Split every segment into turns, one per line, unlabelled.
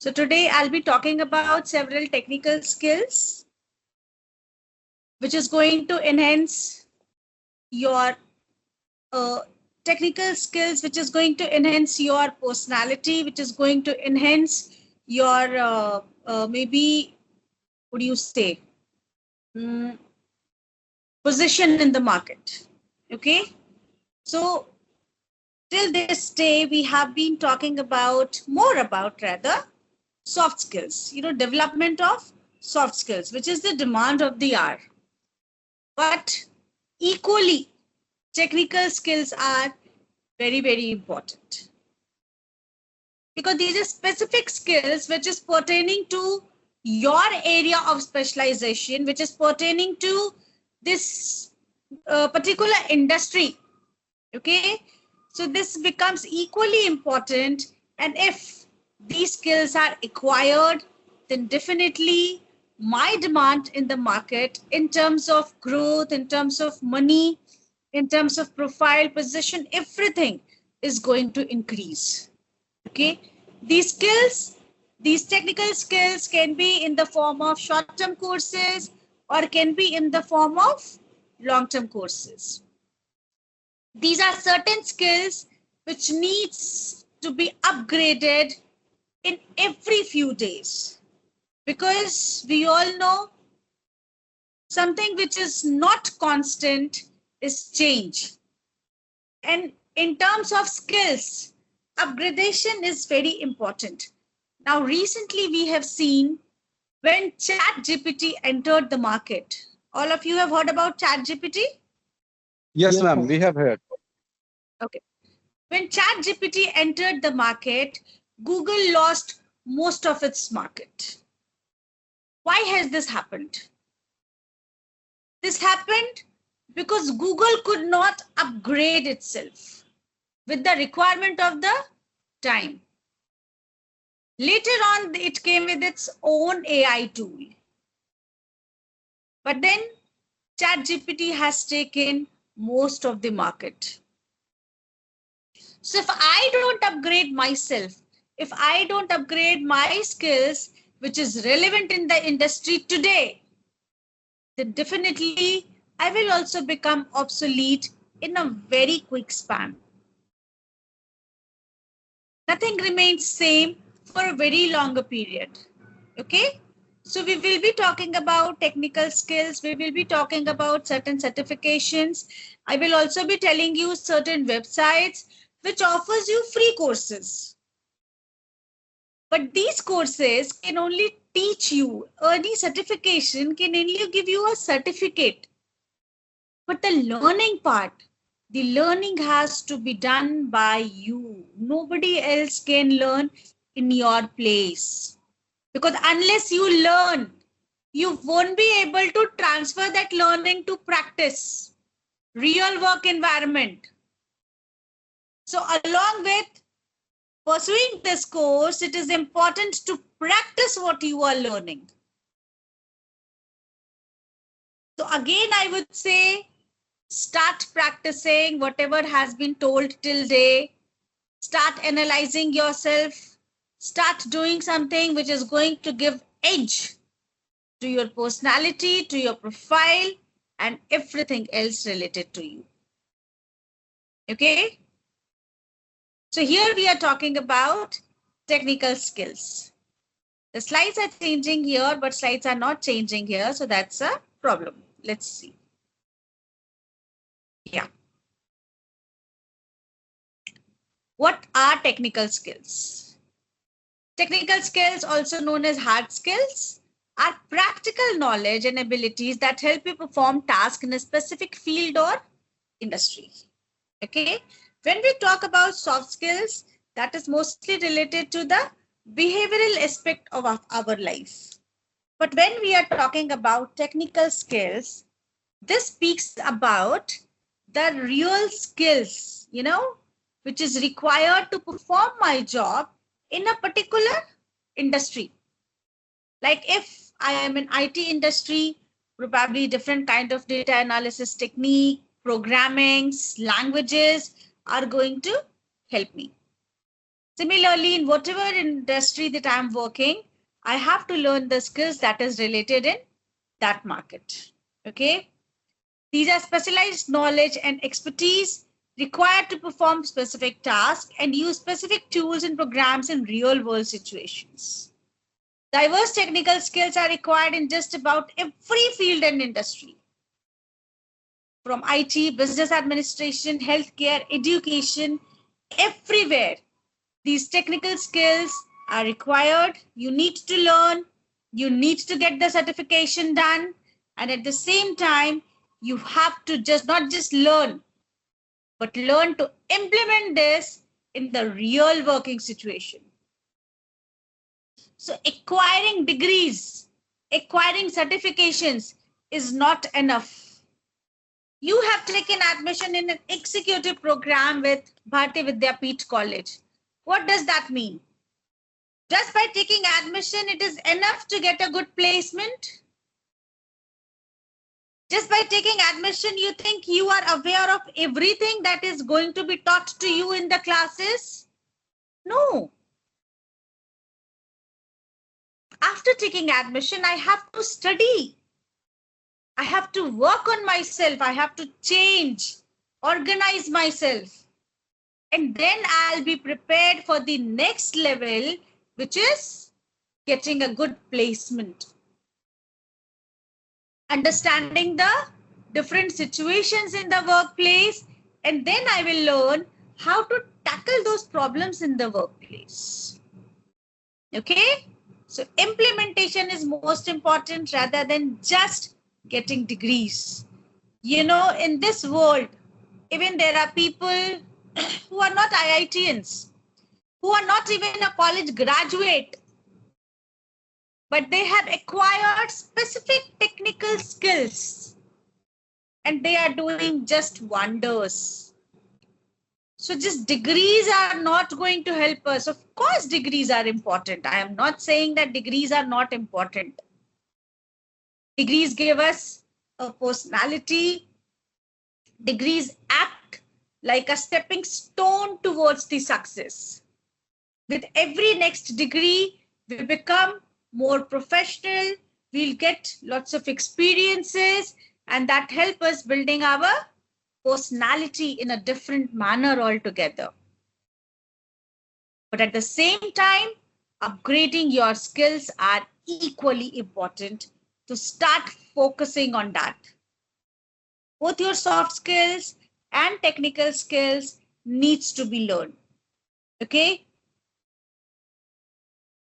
So today I'll be talking about several technical skills, which is going to enhance your technical skills, which is going to enhance your personality, which is going to enhance your maybe, what do you say, mm, position in the market. Okay. So till this day, we have been talking about rather soft skills, development of soft skills, which is the demand of the hour. But equally, technical skills are very, very important because these are specific skills which is pertaining to your area of specialization, which is pertaining to this particular industry. Okay, so this becomes equally important, and if these skills are acquired, then definitely my demand in the market in terms of growth, in terms of money, in terms of profile, position, everything is going to increase. Okay, these skills, these technical skills can be in the form of short-term courses or can be in the form of long-term courses. These are certain skills which needs to be upgraded in every few days, because we all know something which is not constant is change. And in terms of skills, upgradation is very important. Now, recently we have seen when ChatGPT entered the market. All of you have heard about ChatGPT?
Yes, ma'am, we have heard.
Okay. When ChatGPT entered the market, Google lost most of its market. Why has this happened? This happened because Google could not upgrade itself with the requirement of the time. Later on, it came with its own AI tool. But then ChatGPT has taken most of the market. So if I don't upgrade myself, if I don't upgrade my skills, which is relevant in the industry today, then definitely I will also become obsolete in a very quick span. Nothing remains same for a very longer period. Okay. So we will be talking about technical skills. We will be talking about certain certifications. I will also be telling you certain websites which offers you free courses. But these courses can only teach you, any certification can only give you a certificate. But the learning part, the learning has to be done by you. Nobody else can learn in your place. Because unless you learn, you won't be able to transfer that learning to practice, real work environment. So along with pursuing this course, it is important to practice what you are learning. So again, I would say, start practicing whatever has been told till day. Start analyzing yourself. Start doing something which is going to give edge to your personality, to your profile, and everything else related to you. Okay? So here we are talking about technical skills. The slides are changing here, but slides are not changing here. So that's a problem. Let's see. Yeah. What are technical skills? Technical skills, also known as hard skills, are practical knowledge and abilities that help you perform tasks in a specific field or industry. Okay. When we talk about soft skills, that is mostly related to the behavioral aspect of our life. But when we are talking about technical skills, this speaks about the real skills, which is required to perform my job in a particular industry. Like if I am in IT industry, probably different kind of data analysis technique, programming, languages are going to help me. Similarly, in whatever industry that I'm working, I have to learn the skills that is related in that market. Okay. These are specialized knowledge and expertise required to perform specific tasks and use specific tools and programs in real world situations. Diverse technical skills are required in just about every field and industry. From IT, business administration, healthcare, education, everywhere. These technical skills are required. You need to learn. You need to get the certification done. And at the same time, you have to not just learn, but learn to implement this in the real working situation. So acquiring degrees, acquiring certifications is not enough. You have taken admission in an executive program with Bharati Vidyapeeth College. What does that mean? Just by taking admission, it is enough to get a good placement? Just by taking admission, you think you are aware of everything that is going to be taught to you in the classes? No. After taking admission, I have to study. I have to work on myself. I have to change, organize myself. And then I'll be prepared for the next level, which is getting a good placement. Understanding the different situations in the workplace, and then I will learn how to tackle those problems in the workplace. Okay? So implementation is most important rather than just getting degrees. You know, in this world, even there are people who are not IITians, who are not even a college graduate, but they have acquired specific technical skills and they are doing just wonders. So just degrees are not going to help us. Of course, degrees are important. I am not saying that degrees are not important. Degrees give us a personality. Degrees act like a stepping stone towards the success. With every next degree, we become more professional. We'll get lots of experiences, and that help us building our personality in a different manner altogether. But at the same time, upgrading your skills are equally important to start focusing on that. Both your soft skills and technical skills needs to be learned. Okay.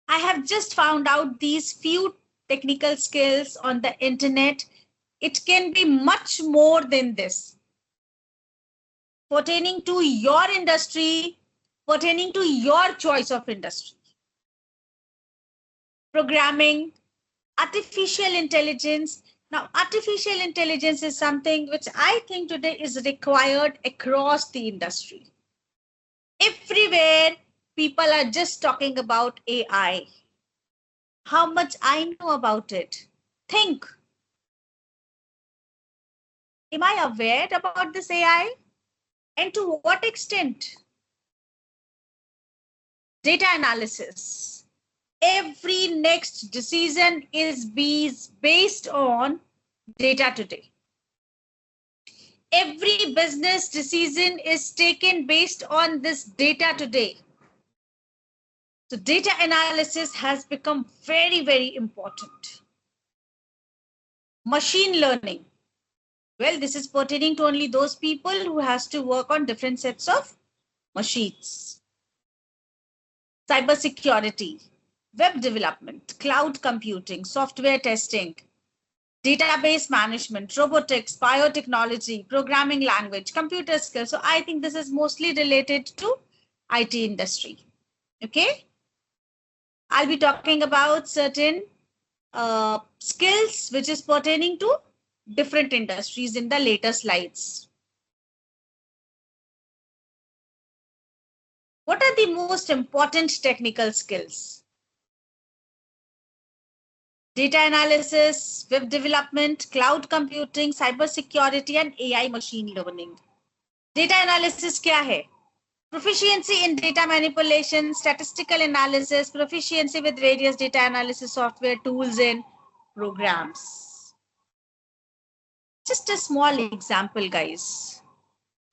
I have just found out these few technical skills on the internet. It can be much more than this. Pertaining to your industry, pertaining to your choice of industry. Programming, artificial intelligence. Now, artificial intelligence is something which I think today is required across the industry. Everywhere, people are just talking about AI. How much I know about it? Think. Am I aware about this AI? And to what extent? Data analysis. Every next decision is based on data today. Every business decision is taken based on this data today. So data analysis has become very, very important. Machine learning. Well, this is pertaining to only those people who has to work on different sets of machines. Cybersecurity, web development, cloud computing, software testing, database management, robotics, biotechnology, programming language, computer skills. So I think this is mostly related to IT industry. Okay. I'll be talking about certain skills which is pertaining to different industries in the later slides. What are the most important technical skills? Data analysis, web development, cloud computing, cybersecurity, and AI machine learning. Data analysis क्या है? proficiency in data manipulation, statistical analysis, proficiency with various data analysis software, tools, and programs. Just a small example, guys.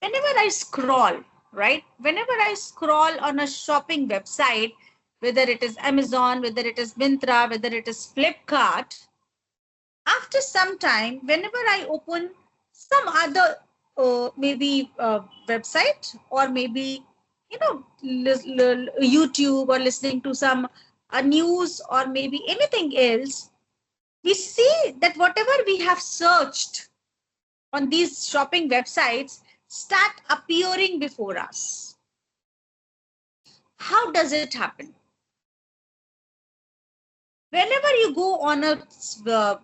Whenever I scroll, right? Whenever I scroll on a shopping website, whether it is Amazon, whether it is Myntra, whether it is Flipkart, after some time, whenever I open some other maybe website, or maybe YouTube, or listening to some news, or maybe anything else, we see that whatever we have searched on these shopping websites start appearing before us. How does it happen? Whenever you go on a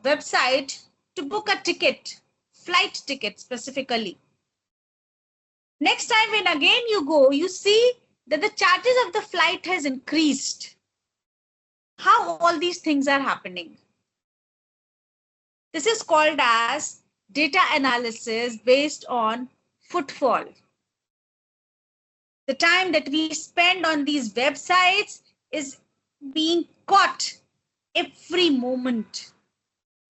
website to book a ticket, flight ticket specifically, next time when again you go, you see that the charges of the flight has increased. How all these things are happening? This is called as data analysis based on footfall. The time that we spend on these websites is being caught every moment,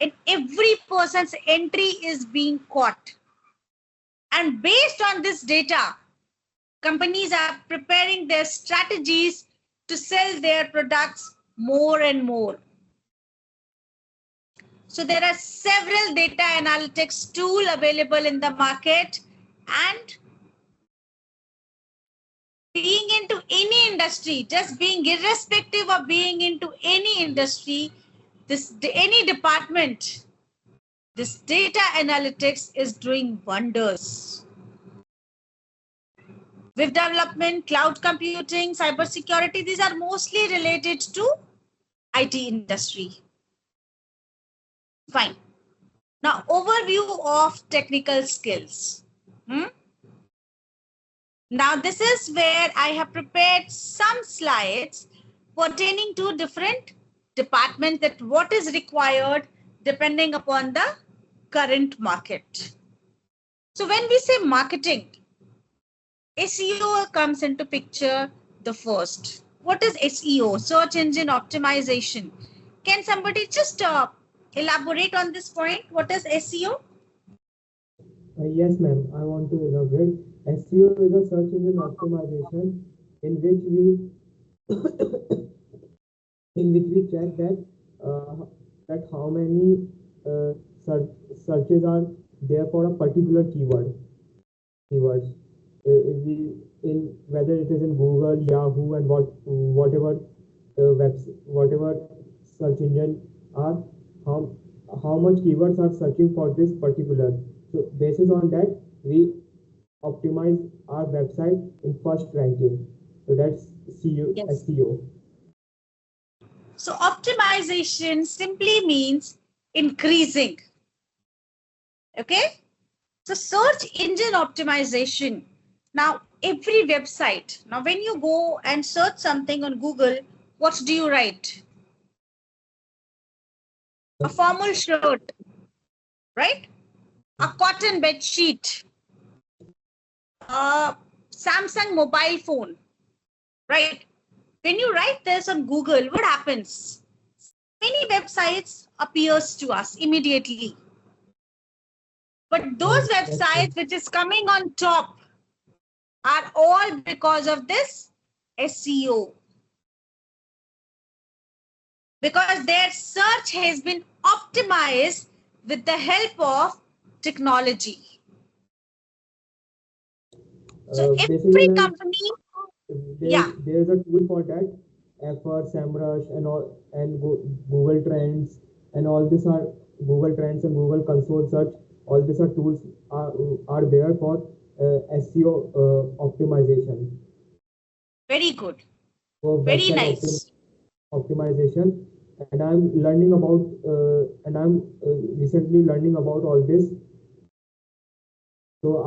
and every person's entry is being caught. And based on this data, companies are preparing their strategies to sell their products more and more. So there are several data analytics tools available in the market, and being into any industry, just being irrespective of being into any industry, any department, this data analytics is doing wonders. Web development, cloud computing, cybersecurity, these are mostly related to IT industry. Fine. Now, overview of technical skills. Now, this is where I have prepared some slides pertaining to different departments, that what is required depending upon the current market. So when we say marketing, SEO comes into picture the first. What is SEO? Search engine optimization. Can somebody just elaborate on this point? What is SEO?
Yes, ma'am. I want to elaborate. SEO is a search engine optimization in which we check that how many searches are there for a particular keywords. Whether it is in Google, Yahoo, and whatever search engine are, how much keywords are searching for this particular. So basis on that, we optimize our website in first ranking. So that's SEO.
So optimization simply means increasing. Okay. So search engine optimization. Now, every website. Now, when you go and search something on Google, what do you write? A formal shirt, right? A cotton bed sheet, a Samsung mobile phone, right? When you write this on Google, what happens? Many websites appears to us immediately. But those websites which is coming on top are all because of this SEO. Because their search has been optimized with the help of technology. So every company,
there's a tool for that, Effort, SEMrush, and Google Trends, and all these are Google Trends and Google Console Search. All these are tools are there for SEO optimization.
Very good. Very nice.
Optimization, and I'm learning about recently learning about all this. So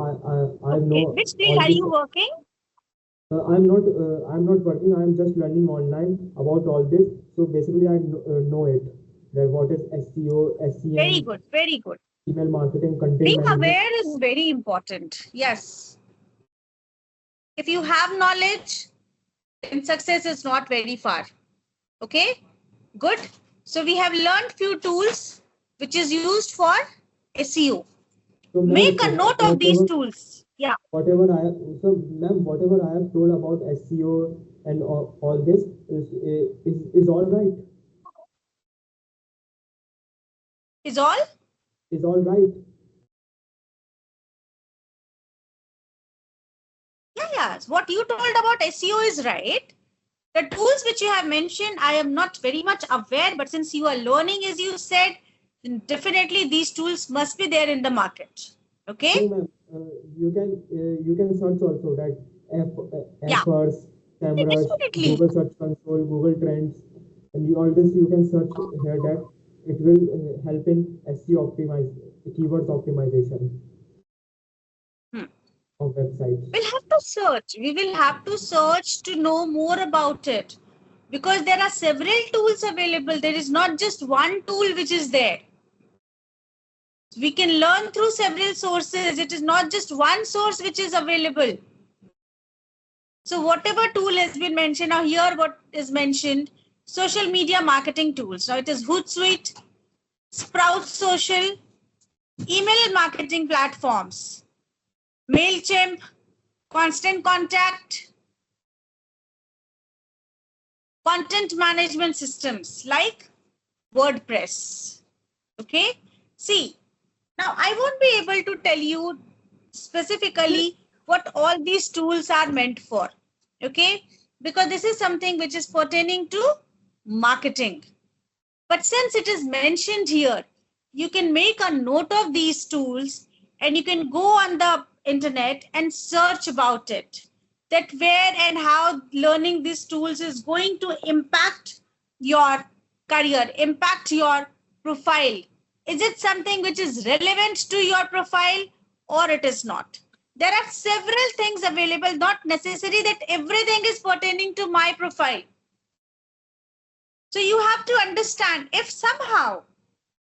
I know.
Which field are you working?
I'm not working. I'm just learning online about all this. So basically, I know it. That what is SEO, SEM.
Very good. Very good.
Email marketing, content
Being
management.
aware is very important. Yes. If you have knowledge, then success is not very far. Okay, good. So we have learned few tools which is used for SEO.
So ma'am,
Make a note of these
whatever
tools. Yeah.
whatever I have, so ma'am, whatever I have told about SEO and all this is all right.
Is all?
Is all right.
Yeah. What you told about SEO is right. The tools which you have mentioned, I am not very much aware, but since you are learning, as you said, then definitely these tools must be there in the market. Okay.
So ma'am, you can search also that
Yeah.
efforts, SEMrush,
Definitely.
Google Search Console, Google Trends, and all this you can search here that it will help in SEO keywords optimization of websites.
We'll have to search. We will have to search to know more about it because there are several tools available. There is not just one tool which is there. We can learn through several sources. It is not just one source which is available. So whatever tool has been mentioned, now here what is mentioned, social media marketing tools. Now it is Hootsuite, Sprout Social, email marketing platforms, MailChimp, Constant Contact, content management systems like WordPress. Okay. See, now I won't be able to tell you specifically what all these tools are meant for. Okay. Because this is something which is pertaining to marketing. But since it is mentioned here, you can make a note of these tools and you can go on the internet and search about it. That where and how learning these tools is going to impact your career, impact your profile. Is it something which is relevant to your profile or it is not? There are several things available, not necessary that everything is pertaining to my profile. So you have to understand if somehow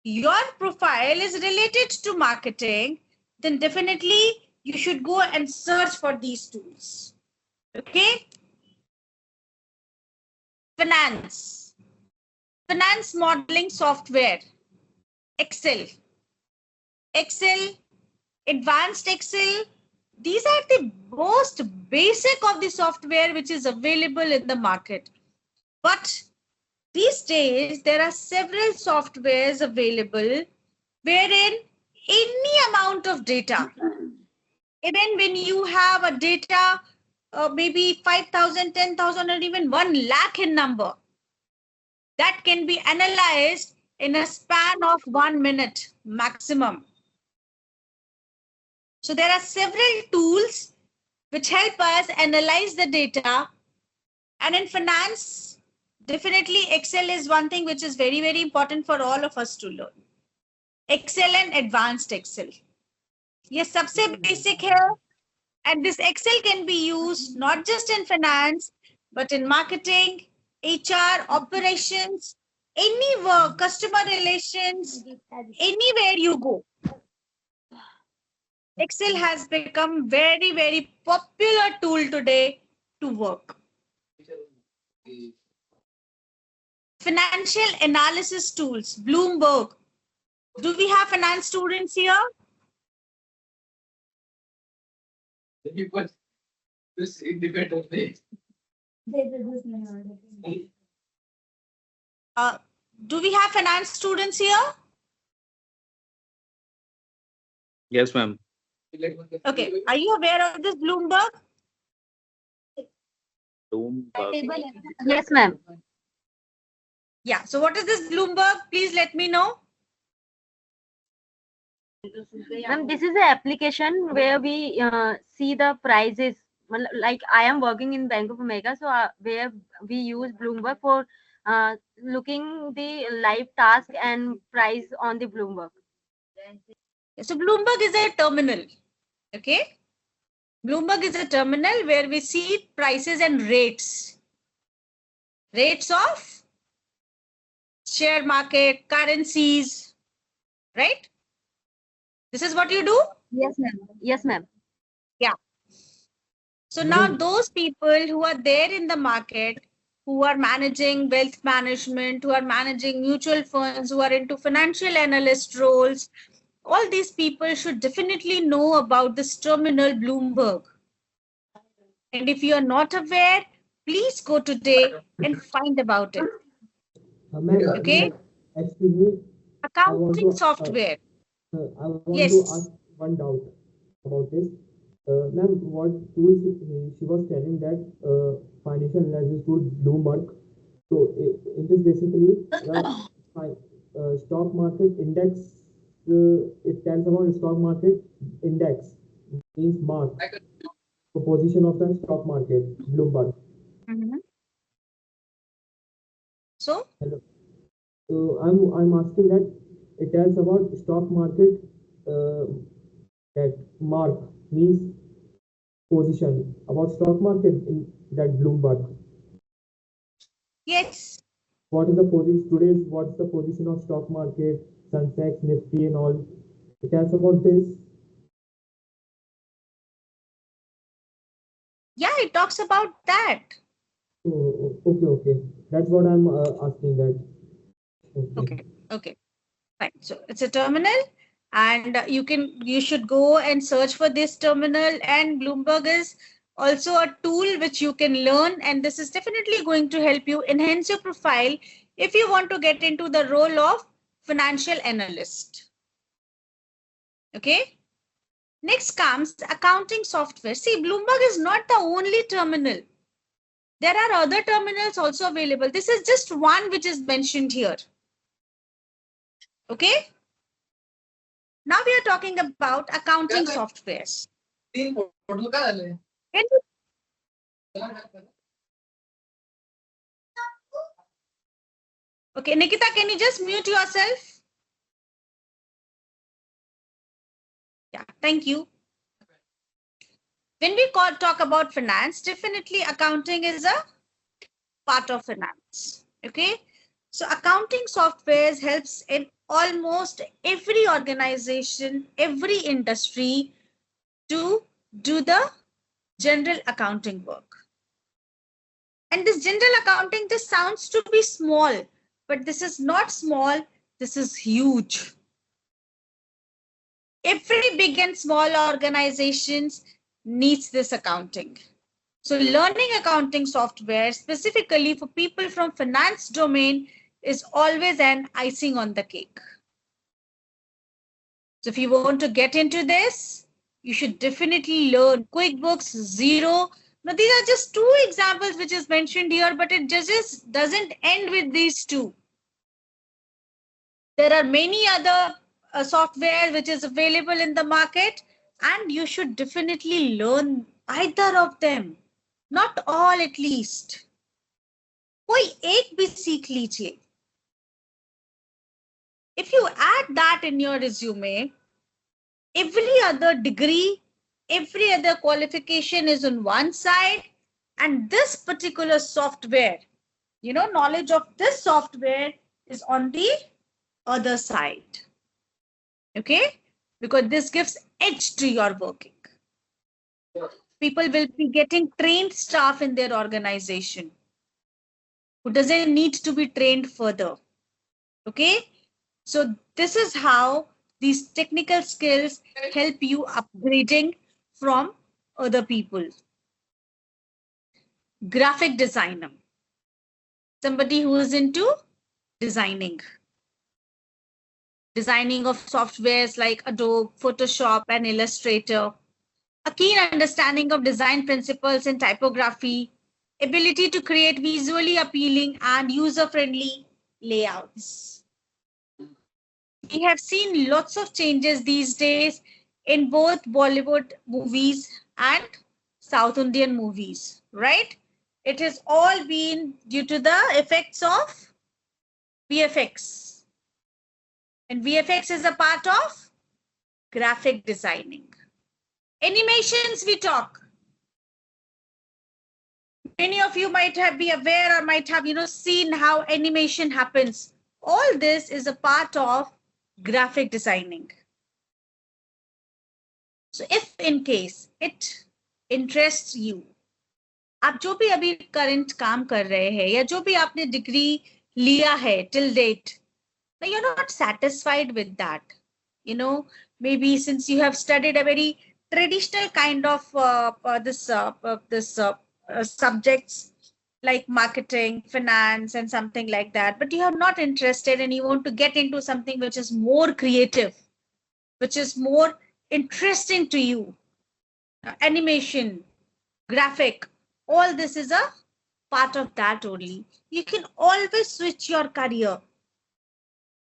your profile is related to marketing, then definitely you should go and search for these tools. Okay. Finance modeling software, Excel, advanced Excel. These are the most basic of the software which is available in the market. But these days, there are several softwares available wherein any amount of data, even when you have a data, maybe 5,000, 10,000, or even 1 lakh in number, that can be analyzed in a span of 1 minute maximum. So there are several tools which help us analyze the data. And in finance, definitely Excel is one thing which is very, very important for all of us to learn. Excel and advanced Excel. Yes, सबसे basic है. And this Excel can be used not just in finance, but in marketing, HR, operations, any work, customer relations, anywhere you go. Excel has become very, very popular tool today to work. Financial analysis tools, Bloomberg. Do we have finance students here?
This independently.
Do we have finance students here?
Yes, ma'am.
Okay. Are you aware of this Bloomberg?
Yes, ma'am.
Yeah. So what is this Bloomberg? Please let me know.
Ma'am, this is an application where we see the prices. Like I am working in Bank of America, so where we use Bloomberg for looking the live task and price on the Bloomberg.
So Bloomberg is a terminal. Okay. Bloomberg is a terminal where we see prices and rates. Rates of share market, currencies, right? This is what you do?
Yes, ma'am. Yes, ma'am.
Yeah. So now those people who are there in the market, who are managing wealth management, who are managing mutual funds, who are into financial analyst roles, all these people should definitely know about this terminal Bloomberg. And if you are not aware, please go today and find about it. Okay?
Excuse me.
Accounting software.
I want
Yes.
to ask one doubt about this. Ma'am, what tool she was telling that financial analysis tool Bloomberg. So it is basically the stock market index. It tells about the stock market index, means mark, the position of the stock market, Bloomberg.
Mhm. So
Hello. So I'm asking that it tells about stock market, that mark means position about stock market in that Bloomberg.
yes,
What is the position today? What's the position of stock market, Sensex, Nifty, and all? It tells about this.
yeah, it talks about that.
Oh, okay. That's what I'm asking. That.
Okay, fine. So it's a terminal, and you should go and search for this terminal. And Bloomberg is also a tool which you can learn, and this is definitely going to help you enhance your profile if you want to get into the role of financial analyst. Okay. Next comes accounting software. See, Bloomberg is not the only terminal. There are other terminals also available. This is just one which is mentioned here. Okay. Now we are talking about accounting softwares. Okay, Nikita, can you just mute yourself? Yeah, thank you. When we talk about finance, definitely accounting is a part of finance. Okay, so accounting softwares helps in almost every organization, every industry to do the general accounting work. And this general accounting, this sounds to be small, but this is not small, this is huge. Every big and small organizations needs this accounting. So learning accounting software specifically for people from finance domain is always an icing on the cake. So if you want to get into this, you should definitely learn QuickBooks, Xero. Now these are just two examples which is mentioned here, but it just doesn't end with these two. There are many other software which is available in the market, and you should definitely learn either of them, not all at least. कोई एक भी सीख लीजिए. If you add that in your resume, every other degree, every other qualification is on one side, and this particular software, knowledge of this software is on the other side. Okay, because this gives edge to your working. People will be getting trained staff in their organization who doesn't need to be trained further. Okay, so this is how these technical skills help you upgrading from other people. Graphic designer, somebody who is into designing of softwares like Adobe, Photoshop, and Illustrator. A keen understanding of design principles in typography, ability to create visually appealing and user-friendly layouts. We have seen lots of changes these days in both Bollywood movies and South Indian movies, right? It has all been due to the effects of VFX. And VFX is a part of graphic designing. Animations we talk. Many of you might have been aware or might have seen how animation happens. All this is a part of graphic designing. So if in case it interests you. आप जो भी अभी current काम कर रहे हैं या जो भी आपने डिग्री लिया है till date, now you're not satisfied with that. You know, maybe since you have studied a very traditional kind of subjects like marketing, finance, and something like that, but you are not interested and you want to get into something which is more creative, which is more interesting to you. Animation, graphic, all this is a part of that only. You can always switch your career.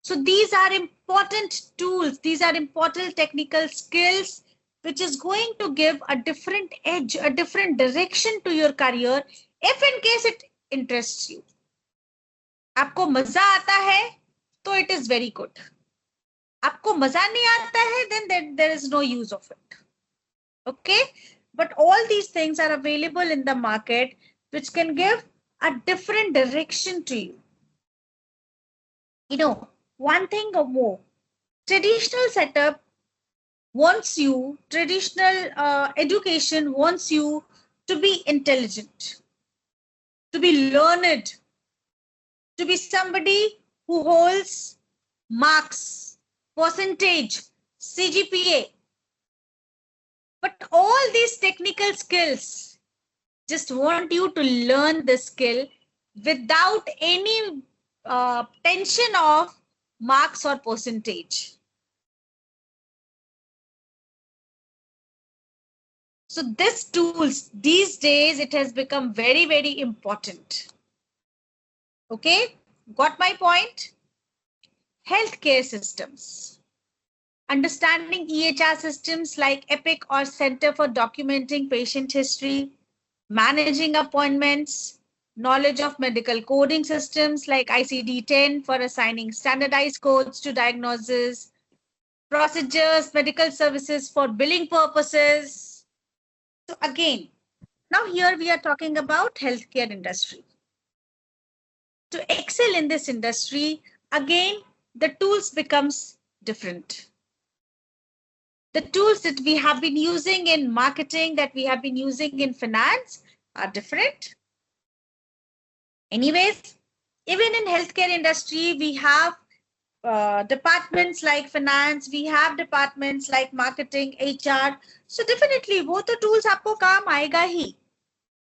So these are important tools. These are important technical skills, which is going to give a different edge, a different direction to your career, if in case it interests you. आपको मजा आता है, तो it is very good. आपको मजा नहीं आता है, then there is no use of it. Okay? But all these things are available in the market, which can give a different direction to you. You know, one thing or more, traditional setup wants you, traditional education wants you to be intelligent, to be learned, to be somebody who holds marks, percentage, CGPA. But all these technical skills just want you to learn the skill without any tension of marks or percentage. So these tools, these days, it has become very, very important. Okay, got my point? Healthcare systems. Understanding EHR systems like Epic or Center for Documenting Patient History, managing appointments, knowledge of medical coding systems like ICD-10 for assigning standardized codes to diagnosis, procedures, medical services for billing purposes. So again, now here we are talking about healthcare industry. To excel in this industry, again, the tools becomes different. The tools that we have been using in marketing, that we have been using in finance are different. Anyways, even in healthcare industry, we have departments like finance, we have departments like marketing, HR. So definitely, both the tools आपको काम आएगा ही.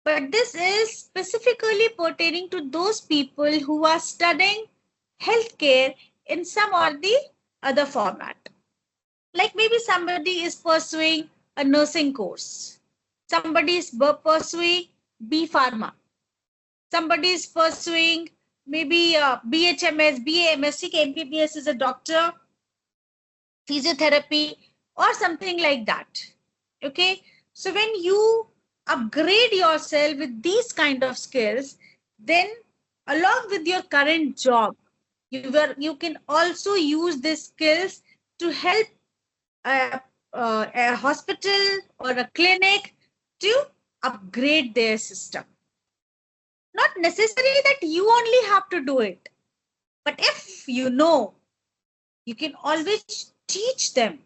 But this is specifically pertaining to those people who are studying healthcare in some or the other format. Like maybe somebody is pursuing a nursing course. Somebody is pursuing B Pharma. Somebody is pursuing maybe BHMS, BAMS, MBBS is a doctor, physiotherapy, or something like that. Okay, so when you upgrade yourself with these kind of skills, then along with your current job, you can also use these skills to help a hospital or a clinic to upgrade their system. Not necessary that you only have to do it, but if you know, you can always teach them.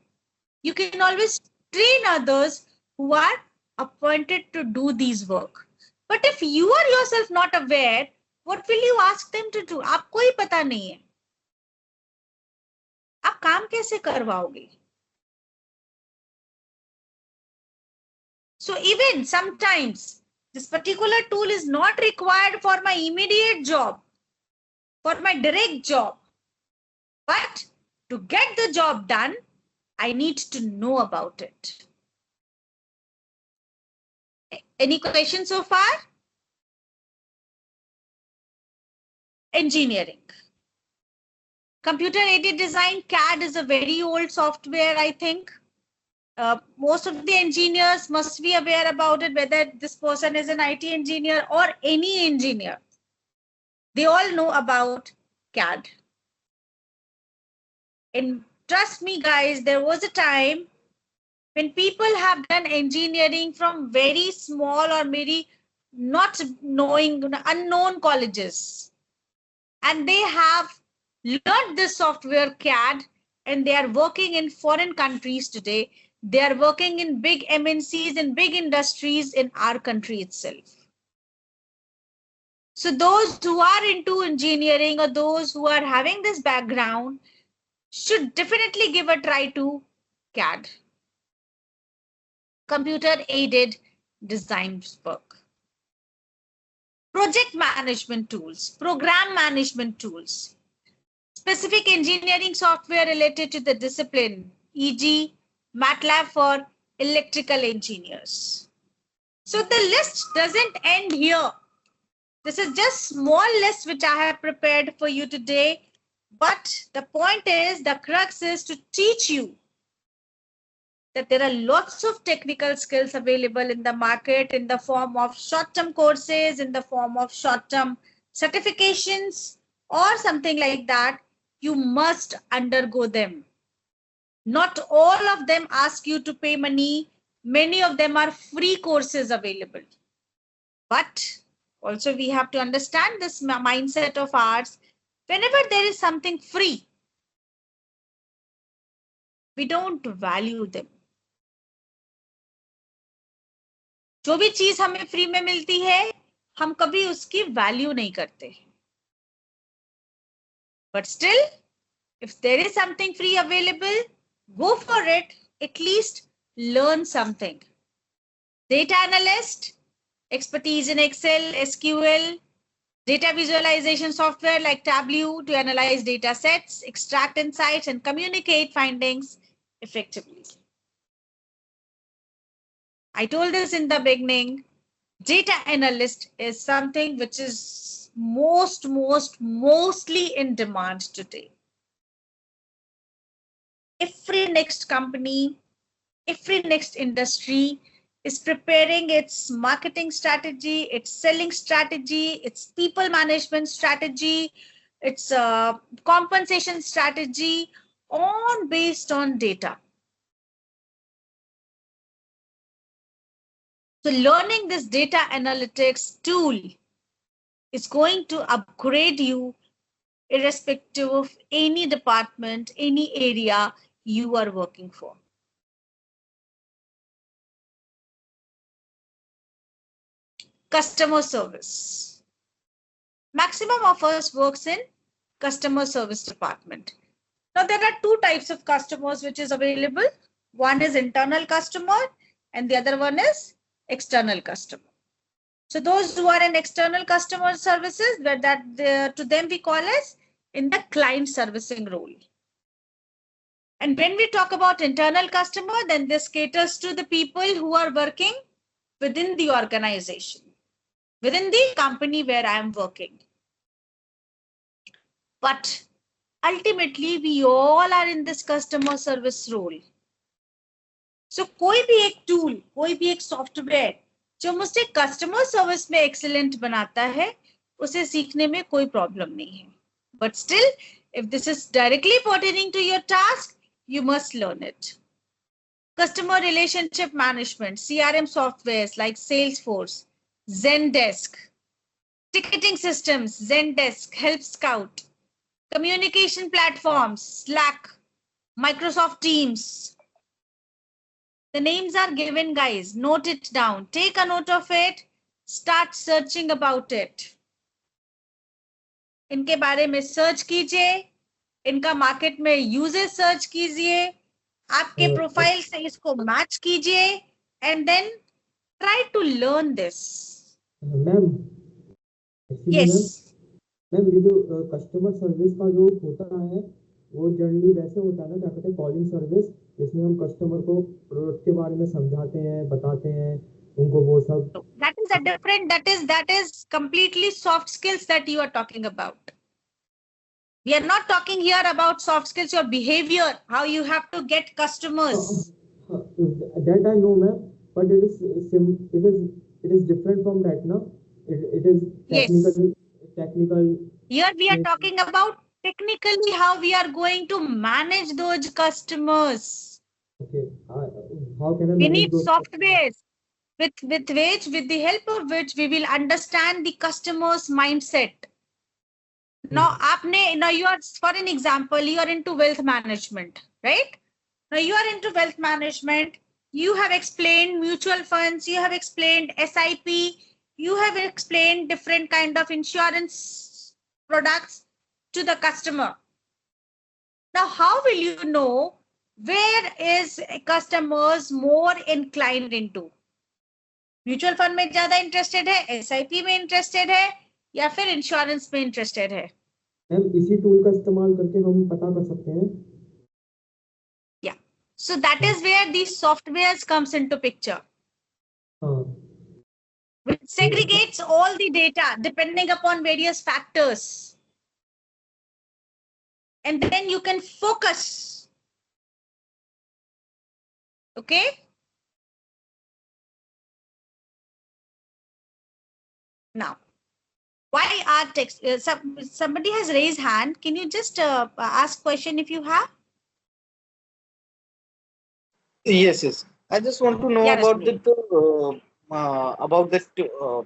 You can always train others who are appointed to do these work. But if you are yourself not aware, what will you ask them to do? आपको ही पता नहीं है. आप काम कैसे करवाओगे? So even sometimes this particular tool is not required for my immediate job, for my direct job. But to get the job done, I need to know about it. Any questions so far? Engineering. Computer-aided design, CAD is a very old software, I think. Most of the engineers must be aware about it, whether this person is an IT engineer or any engineer. They all know about CAD. And trust me, guys, there was a time when people have done engineering from very small or maybe not knowing, unknown colleges. And they have learned this software CAD and they are working in foreign countries today. They are working in big MNCs and big industries in our country itself. So those who are into engineering or those who are having this background should definitely give a try to CAD, computer aided design work. Project management tools, program management tools, specific engineering software related to the discipline, e.g. MATLAB for electrical engineers. So the list doesn't end here. This is just small list which I have prepared for you today. But the point is, the crux is to teach you that there are lots of technical skills available in the market in the form of short-term courses, in the form of short-term certifications or something like that. You must undergo them. Not all of them ask you to pay money. Many of them are free courses available. But also we have to understand this mindset of ours. Whenever there is something free, we don't value them. जो भी चीज हमें free में मिलती है, हम कभी उसकी वैल्यू नहीं करते. But still, if there is something free available, go for it. At least learn something. Data analyst, expertise in Excel, SQL, data visualization software like Tableau to analyze data sets, extract insights, and communicate findings effectively. I told this in the beginning, data analyst is something which is mostly in demand today. Every next company, every next industry is preparing its marketing strategy, its selling strategy, its people management strategy, its compensation strategy, all based on data. So learning this data analytics tool is going to upgrade you irrespective of any department, any area you are working for. Customer service. Maximum of us works in customer service department. Now there are two types of customers which is available. One is internal customer and the other one is external customer. So those who are in external customer services, to them we call as in the client servicing role. And when we talk about internal customer, then this caters to the people who are working within the organization, within the company where I am working. But ultimately, we all are in this customer service role. So कोई भी एक tool, कोई भी एक software जो मुझे customer service में excellent बनाता है, उसे सीखने में कोई problem नहीं है. But still, if this is directly pertaining to your task, you must learn it. Customer relationship management, CRM softwares like Salesforce, Zendesk, ticketing systems, Zendesk, Help Scout, communication platforms, Slack, Microsoft Teams. The names are given, guys. Note it down. Take a note of it. Start searching about it. इनके बारे में search कीजिए, इनका market में uses search कीजिए, आपके profile से इसको मैच कीजिए and then try to learn this.
Ma'am, ma'am ये जो कस्टमर सर्विस का जो होता है वो जनरली वैसे होता है ना, क्या कहते हैं, कॉलिंग सर्विस, जिसमें हम कस्टमर को प्रोडक्ट के बारे में समझाते हैं, बताते हैं उनको वो सब.
That is a different, that is completely soft skills that you are talking about. We are not talking here about soft skills, your behavior, how you have to get customers.
That I know, ma'am, but it is different from that, no? It is technical. Yes. Technical.
Here we are talking about technically how we are going to manage those customers.
Okay. How can I manage?
We need softwares with the help of which we will understand the customer's mindset. Now, you are, for an example, you are into wealth management, right? Now you are into wealth management. You have explained mutual funds. You have explained SIP. You have explained different kind of insurance products to the customer. Now, how will you know where is customers more inclined into? Mutual fund में ज्यादा interested है, SIP में interested है, या फिर insurance में interested है?
Ma'am इसी टूल का इस्तेमाल करके हम पता कर सकते हैं.
Yeah. So that is where these softwares comes into picture,
हाँ.
which segregates all the data depending upon various factors. And then you can focus. Okay? Now, why are text? Somebody has raised hand. Can you just ask question if you have?
Yes. I just want to know
Yeah,
about
Rashmi.
the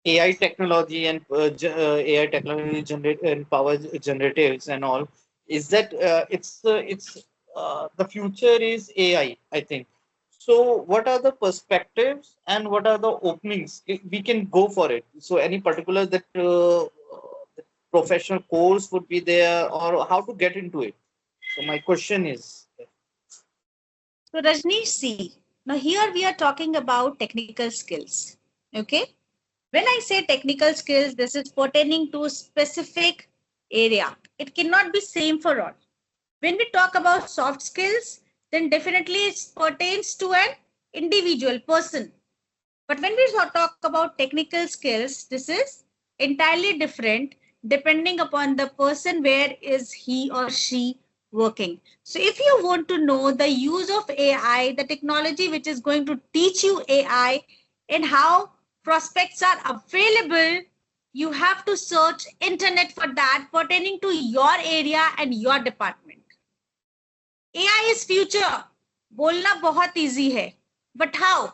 AI technology and AI technology and power generatives and all. Is that it's the future is AI, I think. So what are the perspectives and what are the openings we can go for it? So any particular that professional course would be there, or how to get into it? So my question is.
So Rajneesh, see, now here we are talking about technical skills. Okay. When I say technical skills, this is pertaining to specific area. It cannot be same for all. When we talk about soft skills, then definitely it pertains to an individual person. But when we talk about technical skills, this is entirely different depending upon the person where is he or she working. So if you want to know the use of AI, the technology which is going to teach you AI and how prospects are available, you have to search internet for that pertaining to your area and your department. AI is future. बोलना बहुत easy है. But how?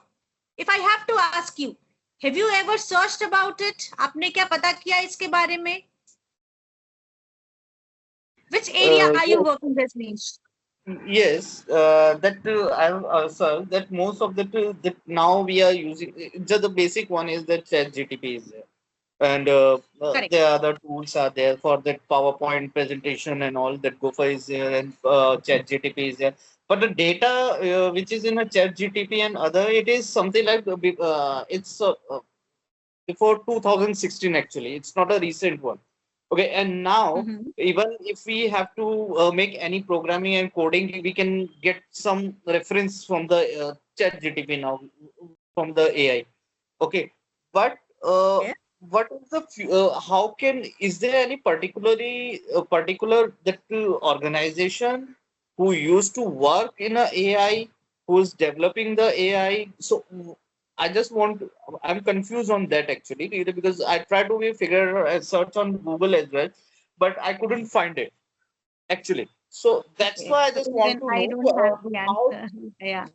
If I have to ask you, have you ever searched about it? आपने क्या पता किया इसके बारे में? Which area are you working this niche?
Yes, that I sir, that most of that now we are using just the basic one is that Chat GTP is there, and
Correct.
the other tools are there for that PowerPoint presentation and all that. Gopher is there and Chat GTP is there. But the data which is in a Chat GTP and other, it is something like it's before 2016 actually. It's not a recent one. Okay, and now even if we have to make any programming and coding, we can get some reference from the Chat GTP now from the AI. Okay, but
Yeah.
what is the how can is there any particular that organization who used to work in a AI who is developing the AI? So I just want to, I'm confused on that actually because I tried to figure a search on Google as well, but I couldn't find it actually. So that's
Okay.
why I just want
Then
to
I
know
don't have the
how
answer. Yeah,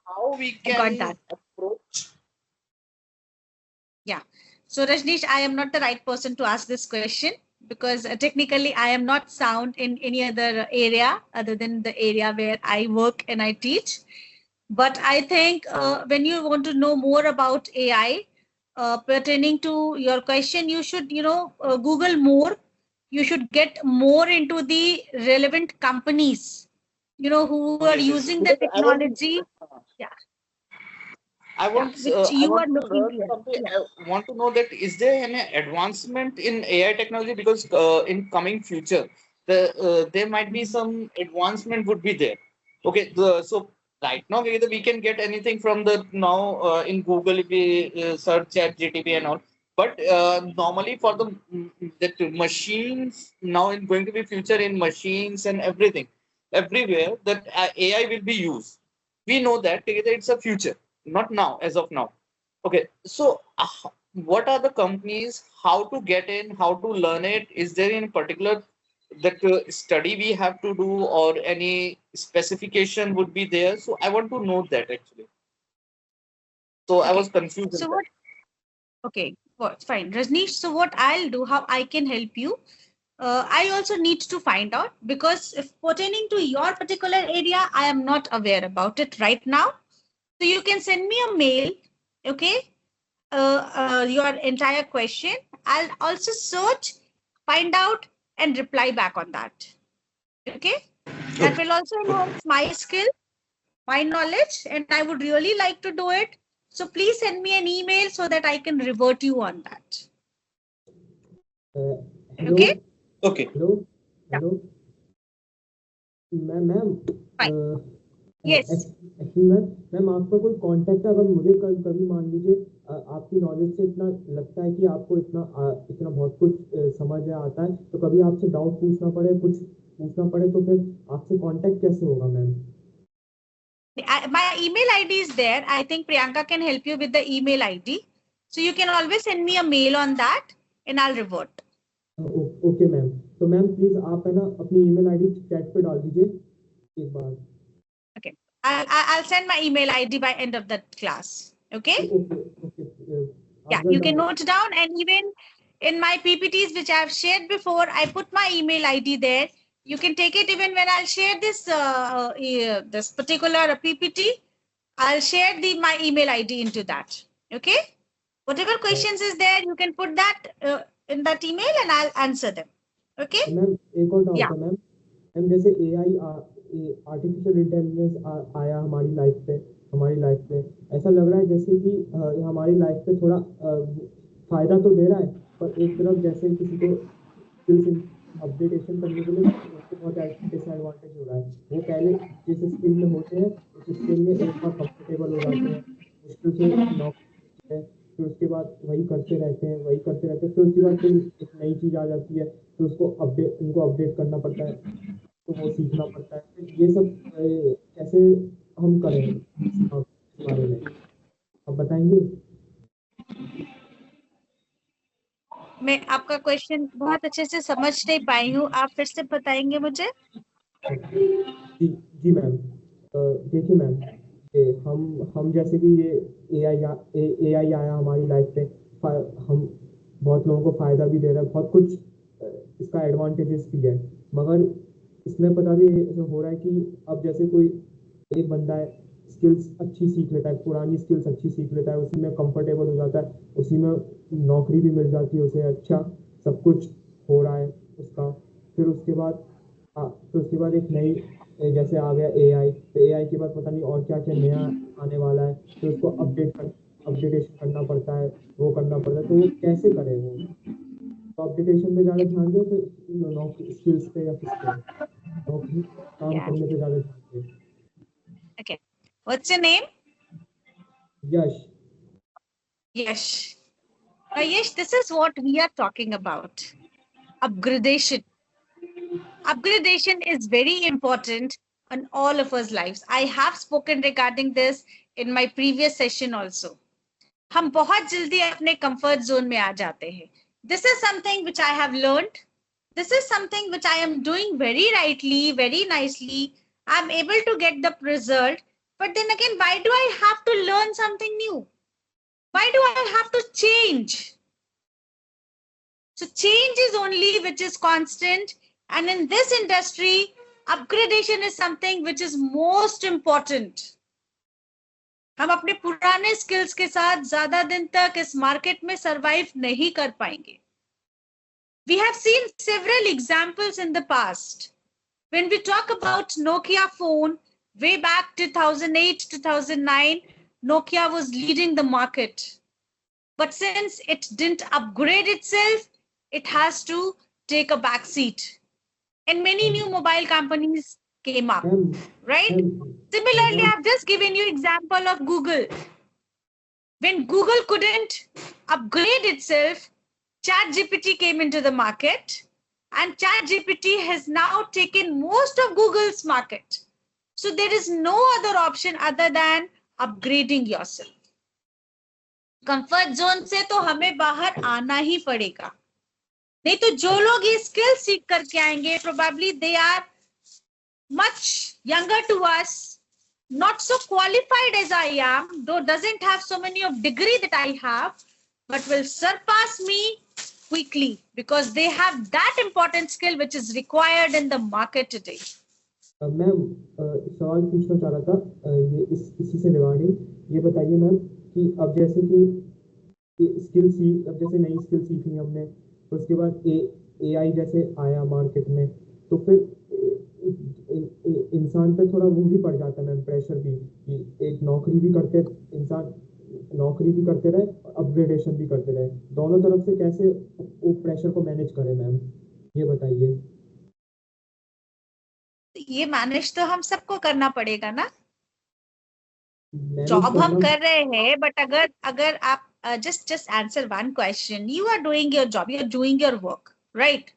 how we
I got
can
that.
approach.
Yeah. So Rajneesh, I am not the right person to ask this question because technically I am not sound in any other area other than the area where I work and I teach. But I think when you want to know more about AI pertaining to your question, you should, Google more. You should get more into the relevant companies, who are
Yes.
using the
Because
technology. Yeah,
I
yeah,
want
which
I
you
want
are
to
looking
learn
at.
something.
Yeah.
I want to know that is there any advancement in AI technology because in coming future there might be some advancement would be there. Okay, so right now we can get anything from the now in Google if we search Chat GTP and all. But normally for the that machines now in going to be future in machines and everything everywhere that AI will be used. We know that it's a future, not now as of now. Okay, so what are the companies, how to get in, how to learn it? Is there in particular that study we have to do or any specification would be there? So I want to know that actually. So I was
Okay.
confused in
So
that.
what? Okay, fine, Rajneesh. So what I'll do, how I can help you? I also need to find out, because if pertaining to your particular area, I am not aware about it right now. So you can send me a mail, okay, your entire question. I'll also search, find out, and reply back on that. Okay, that will also enhance my skill, my knowledge, and I would really like to do it. So please send me an email so that I can revert you on that.
Hello.
Okay.
Okay.
Hello.
Yeah.
Hello. Ma'am
Fine. Yes.
Actually ma'am आपका कोई contact है? अगर मुझे कभी मान लीजिए आपकी knowledge से इतना लगता है कि आपको इतना बहुत कुछ समझ में आता है, तो कभी आपसे डाउट पूछना पड़े, कुछ पूछना पड़े, तो फिर आपसे कांटेक्ट कैसे होगा ma'am?
My email ID is there. I think Priyanka can help you with the email ID. So you can always send me a mail on that and I'll revert.
Okay ma'am, तो ma'am please आप है ना अपनी email ID chat पे डाल दीजिए एक बार.
Okay, I'll send my email ID by end of the class. Okay.
Okay.
Yeah, you can note down, and even in my PPTs which I've shared before, I put my email ID there. You can take it even when I'll share this this particular PPT. I'll share my email ID into that. Okay. Whatever questions is there, you can put that in that email and I'll answer them. Okay.
Ma'am एक और doubt है ma'am, जैसे AI artificial intelligence आया हमारी life पे ऐसा लग रहा है जैसे कि हमारी लाइफ पे थोड़ा फायदा तो दे रहा है, पर एक तरफ जैसे किसी को स्किल्स अपडेटेशन करने के लिए उसको बहुत डिसएडवांटेज हो रहा है. वो पहले जिस स्किल में होते हैं उस स्किल में एक बार कंफर्टेबल हो जाते हैं, मुश्किल से नौकरी है, फिर उसके बाद वही करते रहते हैं, फिर उसके बाद फिर एक नई चीज़ आ जाती है, तो उनको अपडेट करना पड़ता है, तो वो सीखना पड़ता है. तो ये सब कैसे हम करें इस बारे में आप बताएंगे?
मैं आपका क्वेश्चन बहुत अच्छे से समझ नहीं पाई हूँ, आप फिर से बताएंगे मुझे?
जी मैम, देखिए मैम, हम जैसे कि ये AI आया हमारी लाइफ पे, हम बहुत लोगों को फायदा भी दे रहा है, बहुत कुछ इसका एडवांटेजेस भी है, मगर इसमें पता भी हो रहा है कि अब जैसे कोई एक बंदा है, स्किल्स अच्छी सीख लेता है, पुरानी स्किल्स अच्छी सीख लेता है, उसी में कंफर्टेबल हो जाता है, उसी में नौकरी भी मिल जाती है उसे, अच्छा सब कुछ हो रहा है उसका. फिर उसके बाद एक नई जैसे आ गया AI, तो AI के बाद पता नहीं और क्या क्या नया आने वाला है, तो उसको अपडेटेशन करना पड़ता है, वो करना पड़ता है, तो वो कैसे करें? वो तो अपडेटेशन पे ज़्यादा ध्यान दें, फिर नौकरी स्किल्स पे या किस पे नौकरी काम करने पे ज़्यादा ध्यान दें.
Okay. What's your name?
Yash.
Yash. Yash, this is what we are talking about. Upgradation. Upgradation is very important in all of us lives. I have spoken regarding this in my previous session also. हम बहुत जल्दी अपने comfort zone में आ जाते हैं. This is something which I have learned. This is something which I am doing very rightly, very nicely. I'm able to get the result. But then again, why do I have to learn something new? Why do I have to change? So change is only which is constant. And in this industry, upgradation is something which is most important. हम अपने पुराने skills के साथ ज्यादा दिन तक इस market में सरवाइव नहीं कर पाएंगे. We have seen several examples in the past. When we talk about Nokia phone, way back 2008, 2009, Nokia was leading the market. But since it didn't upgrade itself, it has to take a back seat. And many new mobile companies came up, right? Similarly, I've just given you example of Google. When Google couldn't upgrade itself, ChatGPT came into the market, and ChatGPT has now taken most of Google's market. So there is no other option other than upgrading yourself. Comfort zone से तो हमें बाहर आना ही पड़ेगा. नहीं तो जो लोग ये स्किल सीख करके आएंगे, probably they are much younger to us, not so qualified as I am, though doesn't have so many of degree that I have, but will surpass me quickly because they have that important skill which is required in the market today.
Ma'am सवाल पूछना चाह रहा था ये इसी से regarding ये बताइए मैम कि अब जैसे कि स्किल अब जैसे नई स्किल सीखनी हमने तो उसके बाद AI जैसे आया मार्केट में तो फिर इंसान पे थोड़ा वो भी पड़ जाता है मैम प्रेशर भी कि एक नौकरी भी करते रहे अपग्रेडेशन भी करते रहे दोनों तरफ से कैसे वो प्रेशर को मैनेज करें मैम ये बताइए
ये मैनेज तो हम सबको करना पड़ेगा ना
मैनेज
जॉब हम
करना
कर रहे हैं बट अगर आप just answer one question. You are doing your job, you are doing your work, right?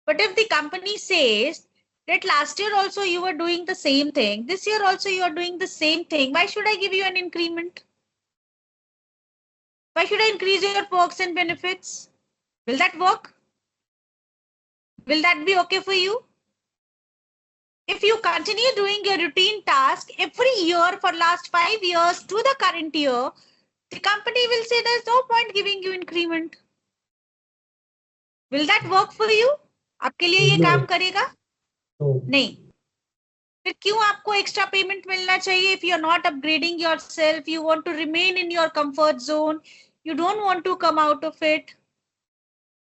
But if the company says that last year also you were doing the same thing, this year also you are doing the same thing, why should I give you an increment? Why should I increase your perks and benefits? Will that work? Will that be okay for you? If you continue doing your routine task every year for last 5 years to the current year, the company will say there's no point giving you increment. Will that work for you? आपके लिए ये काम करेगा? नहीं. फिर क्यों आपको extra payment मिलना चाहिए? If you are not upgrading yourself, you want to remain in your comfort zone, you don't want to come out of it.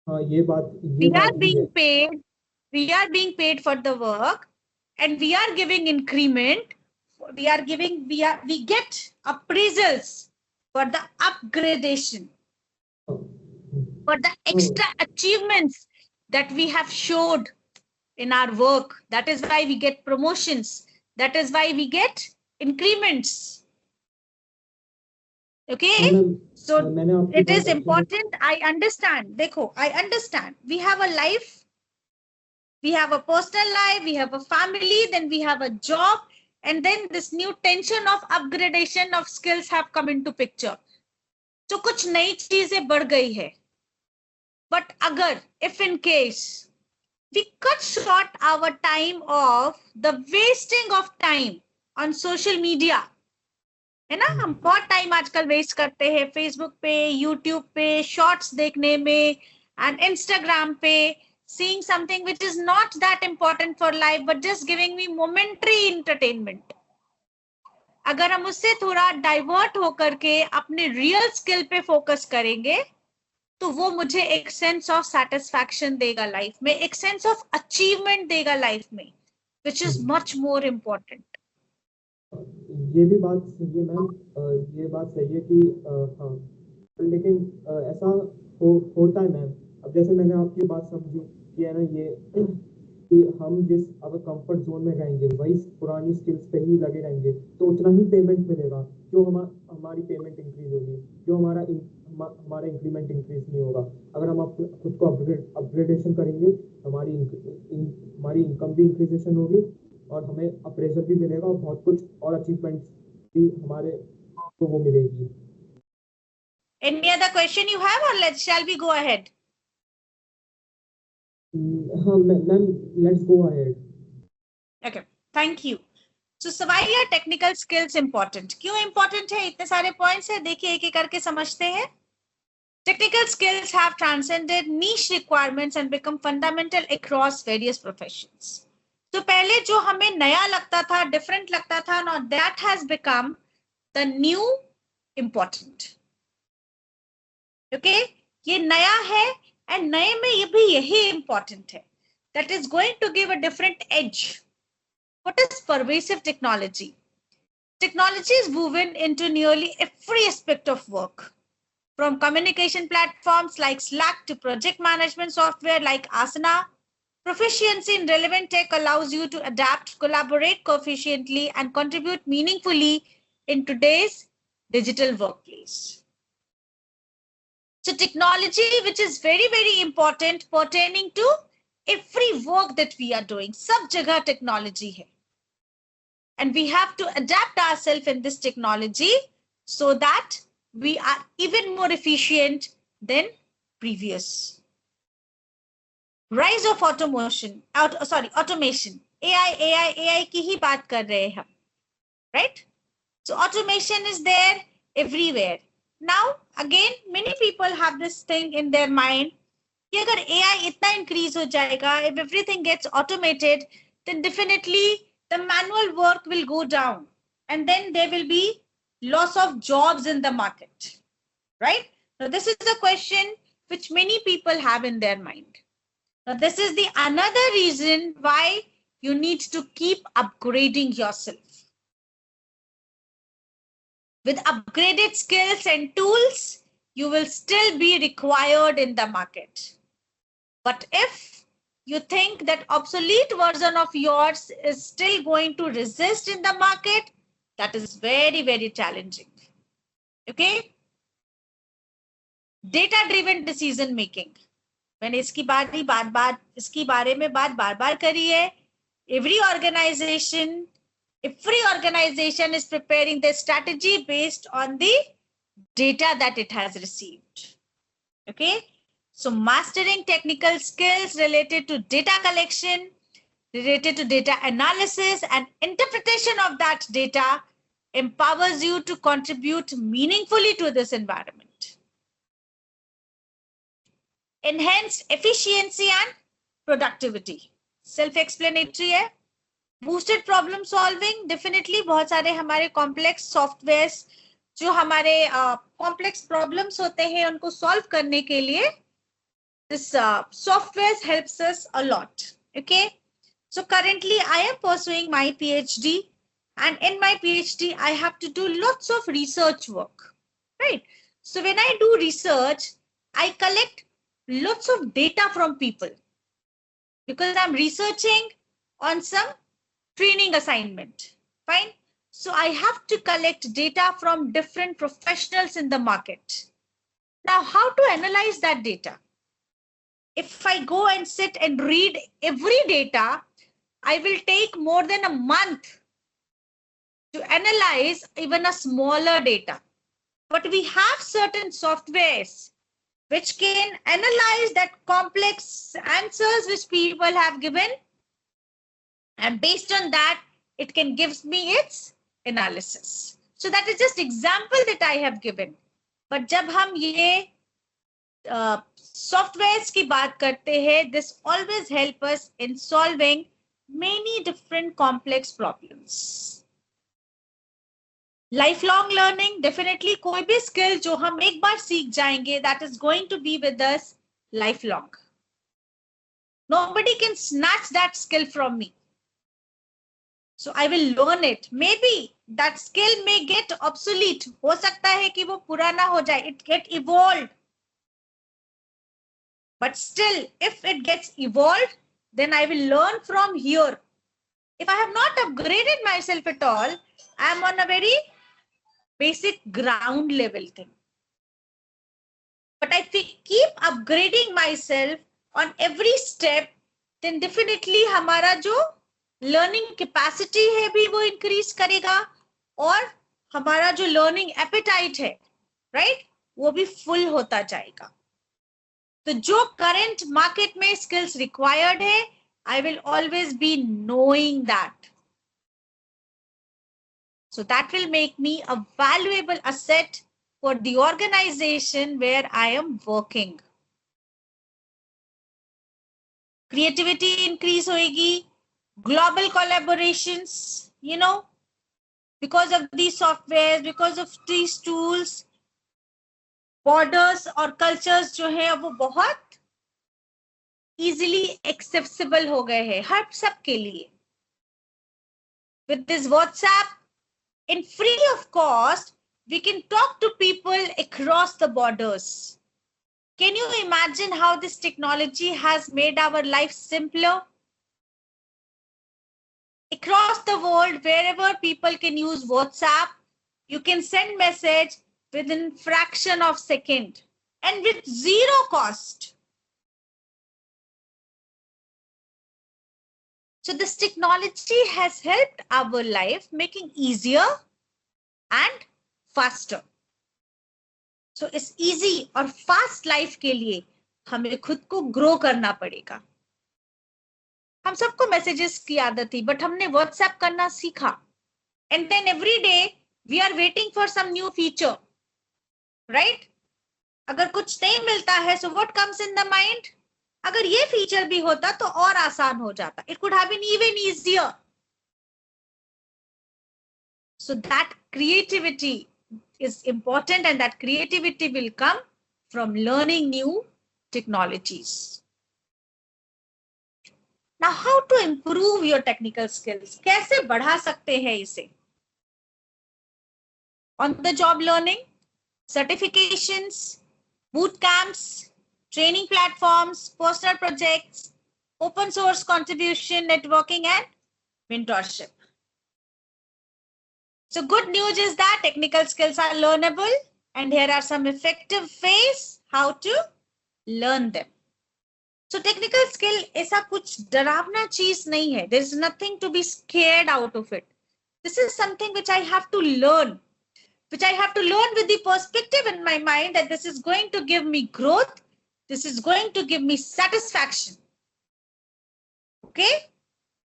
हाँ ये बात
We are being paid for the work, and we are giving increment. We get appraisals for the upgradation, for the extra achievements that we have showed in our work. That is why we get promotions. That is why we get increments. Okay, so it is important. I understand. Dekho, I understand. We have a life. We have a personal life. We have a family. Then we have a job. And then this new tension of upgradation of skills have come into picture. So कुछ नई चीजें बढ़ गई है. But अगर, if in case, we cut short our time of the wasting of time on social media, है ना? हम बहुत टाइम आजकल वेस्ट करते हैं फेसबुक पे, यूट्यूब पे, शॉर्ट्स देखने में, and Instagram पे, seeing something which is not that important for life but just giving me momentary entertainment. अगर हम उससे थोड़ा डाइवर्ट होकर के अपने रियल स्किल पे फोकस करेंगे तो वो मुझे एक सेंस ऑफ सेटिस्फैक्शन देगा लाइफ में, एक सेंस ऑफ अचीवमेंट देगा लाइफ में, which is much more important.
ये भी बात सही है मैम, ये बात सही है कि हाँ, लेकिन ऐसा होता है मैम. अब जैसे मैंने आपकी बात समझी कि है ना ये कि हम जिस अगर कंफर्ट जोन में रहेंगे वही पुरानी स्किल्स पे ही लगे रहेंगे तो उतना ही पेमेंट मिलेगा. क्यों हमारी पेमेंट इंक्रीज होगी? क्यों हमारा इंक्रीमेंट इंक्रीज नहीं होगा? अगर हम खुद को अपग्रेडेशन करेंगे हमारी इनकम भी इंक्रीजेशन होगी और हमें अप्रेजल भी मिलेगा और बहुत कुछ और अचीवमेंट्स भी हमारे को वो मिलेगी.
Any other question you have, or shall we go ahead?
हाँ ma'am, let's go ahead.
Okay, thank you. So why are technical skills important? क्यों important है? इतने सारे points है, देखिए एक एक करके समझते हैं. Technical skills have transcended niche requirements and become fundamental across various professions. तो पहले जो हमें नया लगता था, different लगता था, now that has become the new important. Okay, ये नया है and नए में ये भी यही important है. That is going to give a different edge. What is pervasive technology? Technology is woven into nearly every aspect of work, from communication platforms like Slack to project management software like Asana. Proficiency in relevant tech allows you to adapt, collaborate coefficiently, and contribute meaningfully in today's digital workplace. So technology, which is very, very important pertaining to every work that we are doing, सब जगह technology है. And we have to adapt ourselves in this technology so that we are even more efficient than previous. Rise of automation. AI की ही बात कर रहे हैं हम, right? So automation is there everywhere. Now, again many people have this thing in their mind कि अगर AI इतना increase हो जाएगा, if everything gets automated, then definitely the manual work will go down, and then there will be loss of jobs in the market, right? Now this is the question which many people have in their mind. Now this is the another reason why you need to keep upgrading yourself. With upgraded skills and tools, you will still be required in the market. But if you think that obsolete version of yours is still going to resist in the market, that is very, very challenging. Okay? Data-driven decision making. मैंने इसकी बारे में बार-बार करी है. Every organization is preparing their strategy based on the data that it has received. Okay? So mastering technical skills related to data collection, related to data analysis and interpretation of that data empowers you to contribute meaningfully to this environment. Enhanced efficiency and productivity. Self-explanatory है. Boosted problem solving, definitely बहुत सारे हमारे complex softwares जो हमारे complex problems होते हैं उनको solve करने के लिए this software helps us a lot. Okay, so currently I am pursuing my PhD, and in my PhD I have to do lots of research work, right? So when I do research, I collect lots of data from people because I'm researching on some training assignment. Fine. So I have to collect data from different professionals in the market. Now, how to analyze that data? If I go and sit and read every data, I will take more than a month to analyze even a smaller data. But we have certain softwares which can analyze that complex answers which people have given, and based on that, it can give me its analysis. So that is just example that I have given. But जब हम ये softwares की बात करते हैं, this always help us in solving many different complex problems. Lifelong learning, definitely कोई भी skill जो हम एक बार सीख जाएंगे, that is going to be with us lifelong. Nobody can snatch that skill from me. So I will learn it. Maybe that skill may get obsolete. हो सकता है कि वो पुराना हो जाए. It get evolved. But still, if it gets evolved, then I will learn from here. If I have not upgraded myself at all, I am on a very basic ground level thing. But I keep upgrading myself on every step, then definitely हमारा जो learning capacity है भी वो increase करेगा, और हमारा जो learning appetite है, right, वो भी full होता जाएगा. तो जो current market में skills required है, I will always be knowing that. So that will make me a valuable asset for the organization where I am working. Creativity increase होएगी, global collaborations, you know, because of these softwares, because of these tools, borders और cultures जो है वो बहुत easily accessible हो गए हैं हर सब के लिए. With this WhatsApp, in free of cost, we can talk to people across the borders. Can you imagine how this technology has made our life simpler? Across the world, wherever people can use WhatsApp, you can send message within fraction of second and with zero cost. So this technology has helped our life, making easier and faster. So इस easy और fast life के लिए हमें खुद को grow करना पड़ेगा. हम सबको messages की आदत थी, but हमने WhatsApp करना सीखा. And then every day we are waiting for some new feature, right? अगर कुछ नहीं मिलता है, so what comes in the mind? अगर ये फीचर भी होता तो और आसान हो जाता. It could have been even easier. So that creativity is important, and that creativity will come from learning new technologies. Now, how to improve your technical skills? कैसे बढ़ा सकते हैं इसे? On the job learning, certifications, boot camps, training platforms, personal projects, open source contribution, networking, and mentorship. So good news is that technical skills are learnable, and here are some effective ways how to learn them. So technical skill ऐसा कुछ डरावना चीज नहीं है. There is nothing to be scared out of it. This is something which I have to learn, which I have to learn with the perspective in my mind that this is going to give me growth. This is going to give me satisfaction. Okay.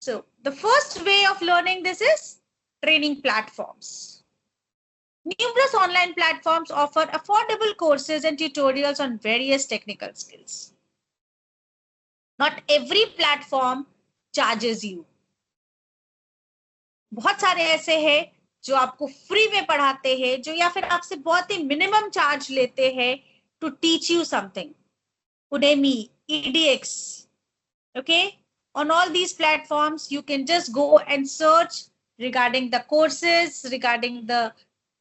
So the first way of learning this is training platforms. Numerous online platforms offer affordable courses and tutorials on various technical skills. Not every platform charges you. बहुत सारे ऐसे हैं जो आपको free में पढ़ाते हैं, जो या फिर आपसे बहुत ही मिनिमम चार्ज लेते हैं to teach you something. Udemy, EDX. Okay. On all these platforms, you can just go and search regarding the courses, regarding the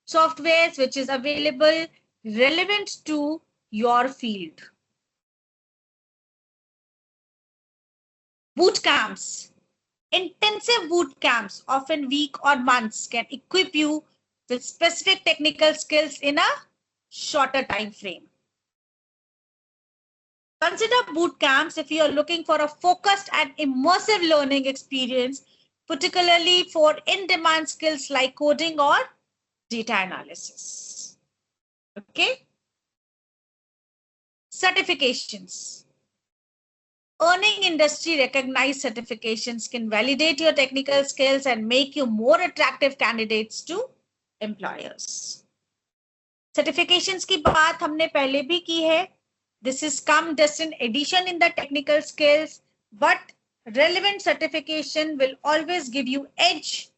softwares which is available relevant to your field. Boot camps. Intensive boot camps, often week or months, can equip you with specific technical skills in a shorter time frame. Consider boot camps if you are looking for a focused and immersive learning experience, particularly for in-demand skills like coding or data analysis. Okay. Certifications. Earning industry recognized certifications can validate your technical skills and make you more attractive candidates to employers. Certifications की बात हमने पहले भी की है. This is come just in addition in the technical skills, but relevant certification will always give you edge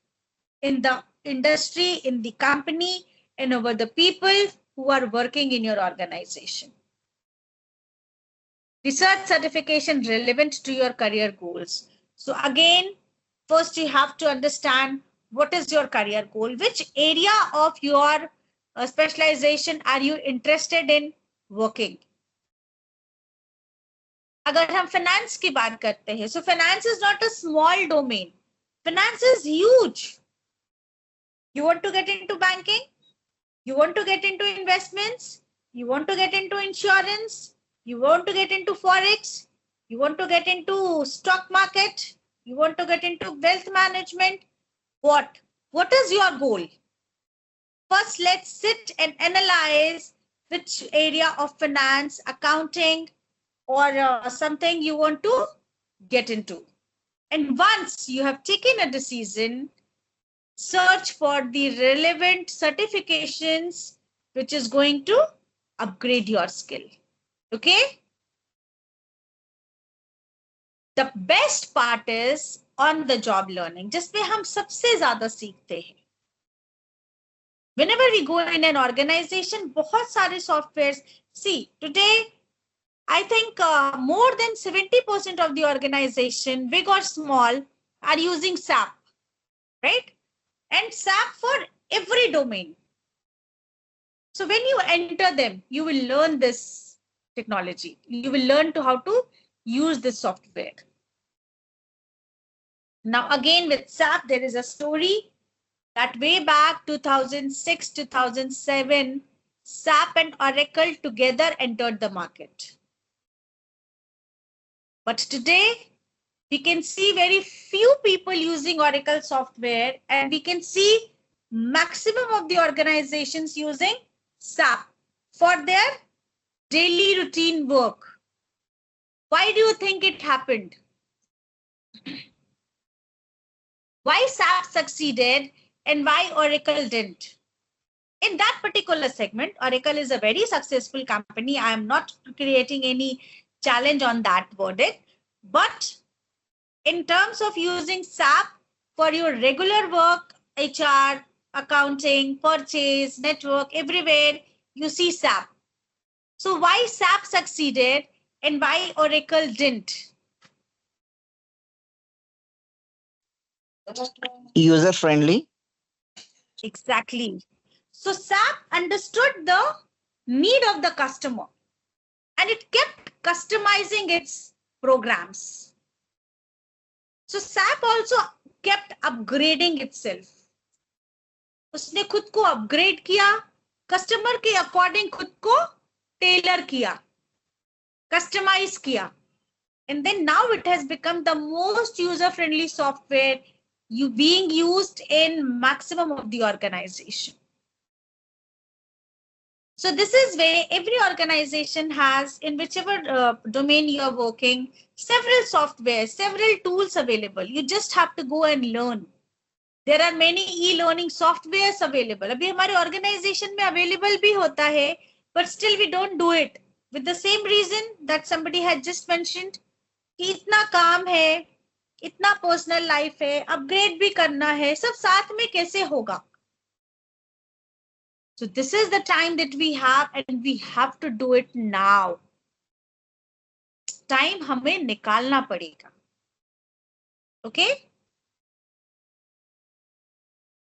in the industry, in the company, and over the people who are working in your organization. Research certification relevant to your career goals. So again, first you have to understand what is your career goal, which area of your specialization are you interested in working. अगर हम finance की बात करते हैं, so finance is not a small domain. Finance is huge. You want to get into banking? You want to get into investments? You want to get into insurance? You want to get into Forex? You want to get into stock market? You want to get into wealth management? What? What is your goal? First, let's sit and analyze which area of finance, accounting, or something you want to get into. And once you have taken a decision, search for the relevant certifications which is going to upgrade your skill. Okay. The best part is on the job learning, जिसमें हम सबसे ज्यादा सीखते हैं. Whenever we go in an organization, बहुत सारे softwares. See, today, I think more than 70% of the organization, big or small, are using SAP, right? And SAP for every domain. So when you enter them, you will learn this technology. You will learn how to use this software. Now again with SAP, there is a story that way back 2006, 2007, SAP and Oracle together entered the market. But today, we can see very few people using Oracle software, and we can see maximum of the organizations using SAP for their daily routine work. Why do you think it happened? Why SAP succeeded and why Oracle didn't? in that particular segment, Oracle is a very successful company. I am not creating any challenge on that verdict. But in terms of using SAP for your regular work, HR, accounting, purchase, network, everywhere, you see SAP. So why SAP succeeded and why Oracle didn't?
User friendly.
Exactly. So SAP understood the need of the customer and it kept customizing its programs. So SAP also kept upgrading itself. उसने खुद को upgrade किया, customer के according खुद को Taylor किया, customise किया, and then now it has become the most user friendly software being used in maximum of the organization. So this is where every organization has, in whichever domain you are working, several software, several tools available. You just have to go and learn. There are many e-learning softwares available. अभी हमारे organization में available भी होता है, but still we don't do it with the same reason that somebody had just mentioned. कि इतना काम है, इतना personal life है, upgrade भी करना है, सब साथ में कैसे होगा? So this is the time that we have and we have to do it now. Time हमें निकालना पड़ेगा. Okay?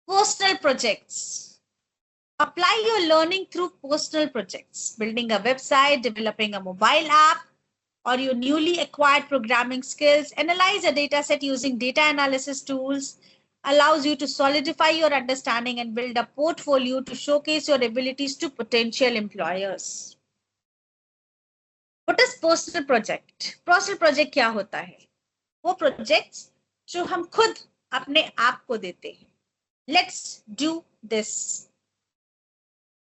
Personal projects. Apply your learning through personal projects. Building a website, developing a mobile app, or your newly acquired programming skills. Analyze a data set using data analysis tools. Allows you to solidify your understanding and build a portfolio to showcase your abilities to potential employers. What is personal project? Personal project क्या होता है? वो projects जो हम खुद अपने आप को देते हैं. Let's do this.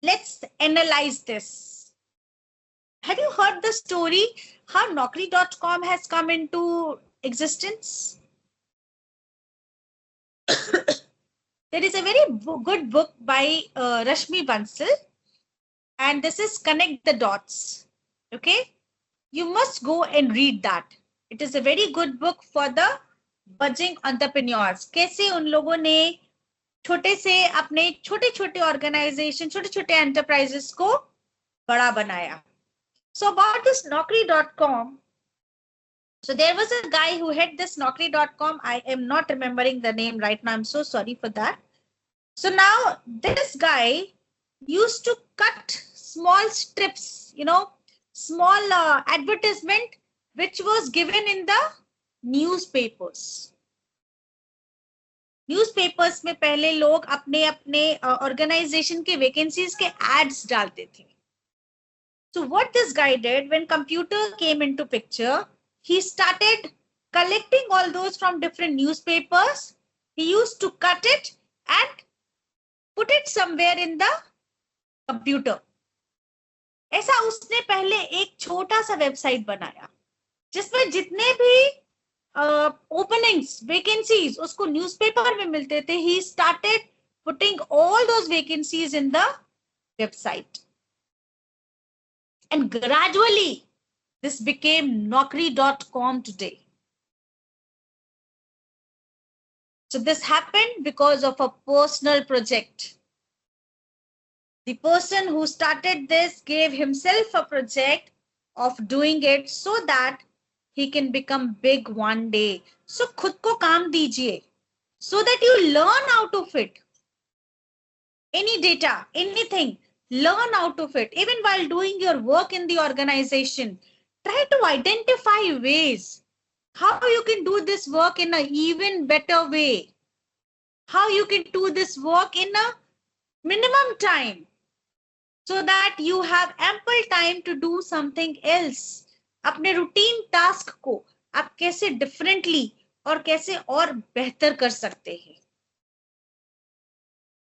Let's analyze this. Have you heard the story how Naukri.com has come into existence? There is a very good book by Rashmi Bansal, and this is Connect the Dots. Okay, you must go and read that. It is a very good book for the budding entrepreneurs. कैसे उन लोगों ने छोटे से अपने छोटे-छोटे organization, छोटे-छोटे enterprises को बड़ा बनाया. So about this Naukri.com. So there was a guy who had this Naukri.com. I am not remembering the name right now. I'm so sorry for that. So now this guy used to cut small strips, small advertisement which was given in the newspapers. Newspapers में पहले लोग अपने organization के vacancies के ads डालते थे. So what this guy did when computer came into picture, he started collecting all those from different newspapers. He used to cut it and put it somewhere in the computer. ऐसा उसने पहले एक छोटा सा website बनाया जिसमें जितने भी openings, vacancies उसको न्यूज़पेपर में मिलते थे. He started putting all those vacancies in the website. And gradually, this became Naukri.com today. So this happened because of a personal project. The person who started this gave himself a project of doing it so that he can become big one day. So खुद को काम दीजिए so that you learn out of it. Any data, anything, learn out of it. Even while doing your work in the organization, try to identify ways how you can do this work in an even better way. How you can do this work in a minimum time so that you have ample time to do something else. अपने routine task को आप कैसे differently और कैसे और बेहतर कर सकते हैं.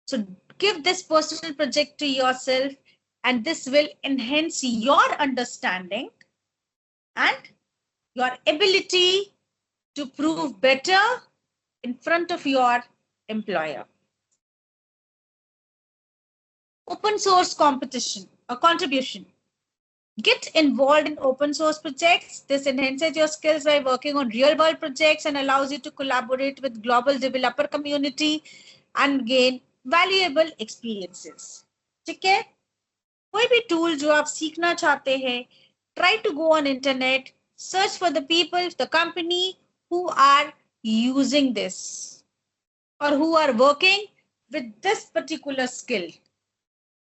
So give this personal project to yourself and this will enhance your understanding and your ability to prove better in front of your employer. open source competition or contribution. Get involved in open source projects. This enhances your skills by working on real world projects and allows you to collaborate with global developer community and gain valuable experiences. ठीक है? कोई भी tool जो आप सीखना चाहते हैं, try to go on internet, search for the people, the company who are using this or who are working with this particular skill.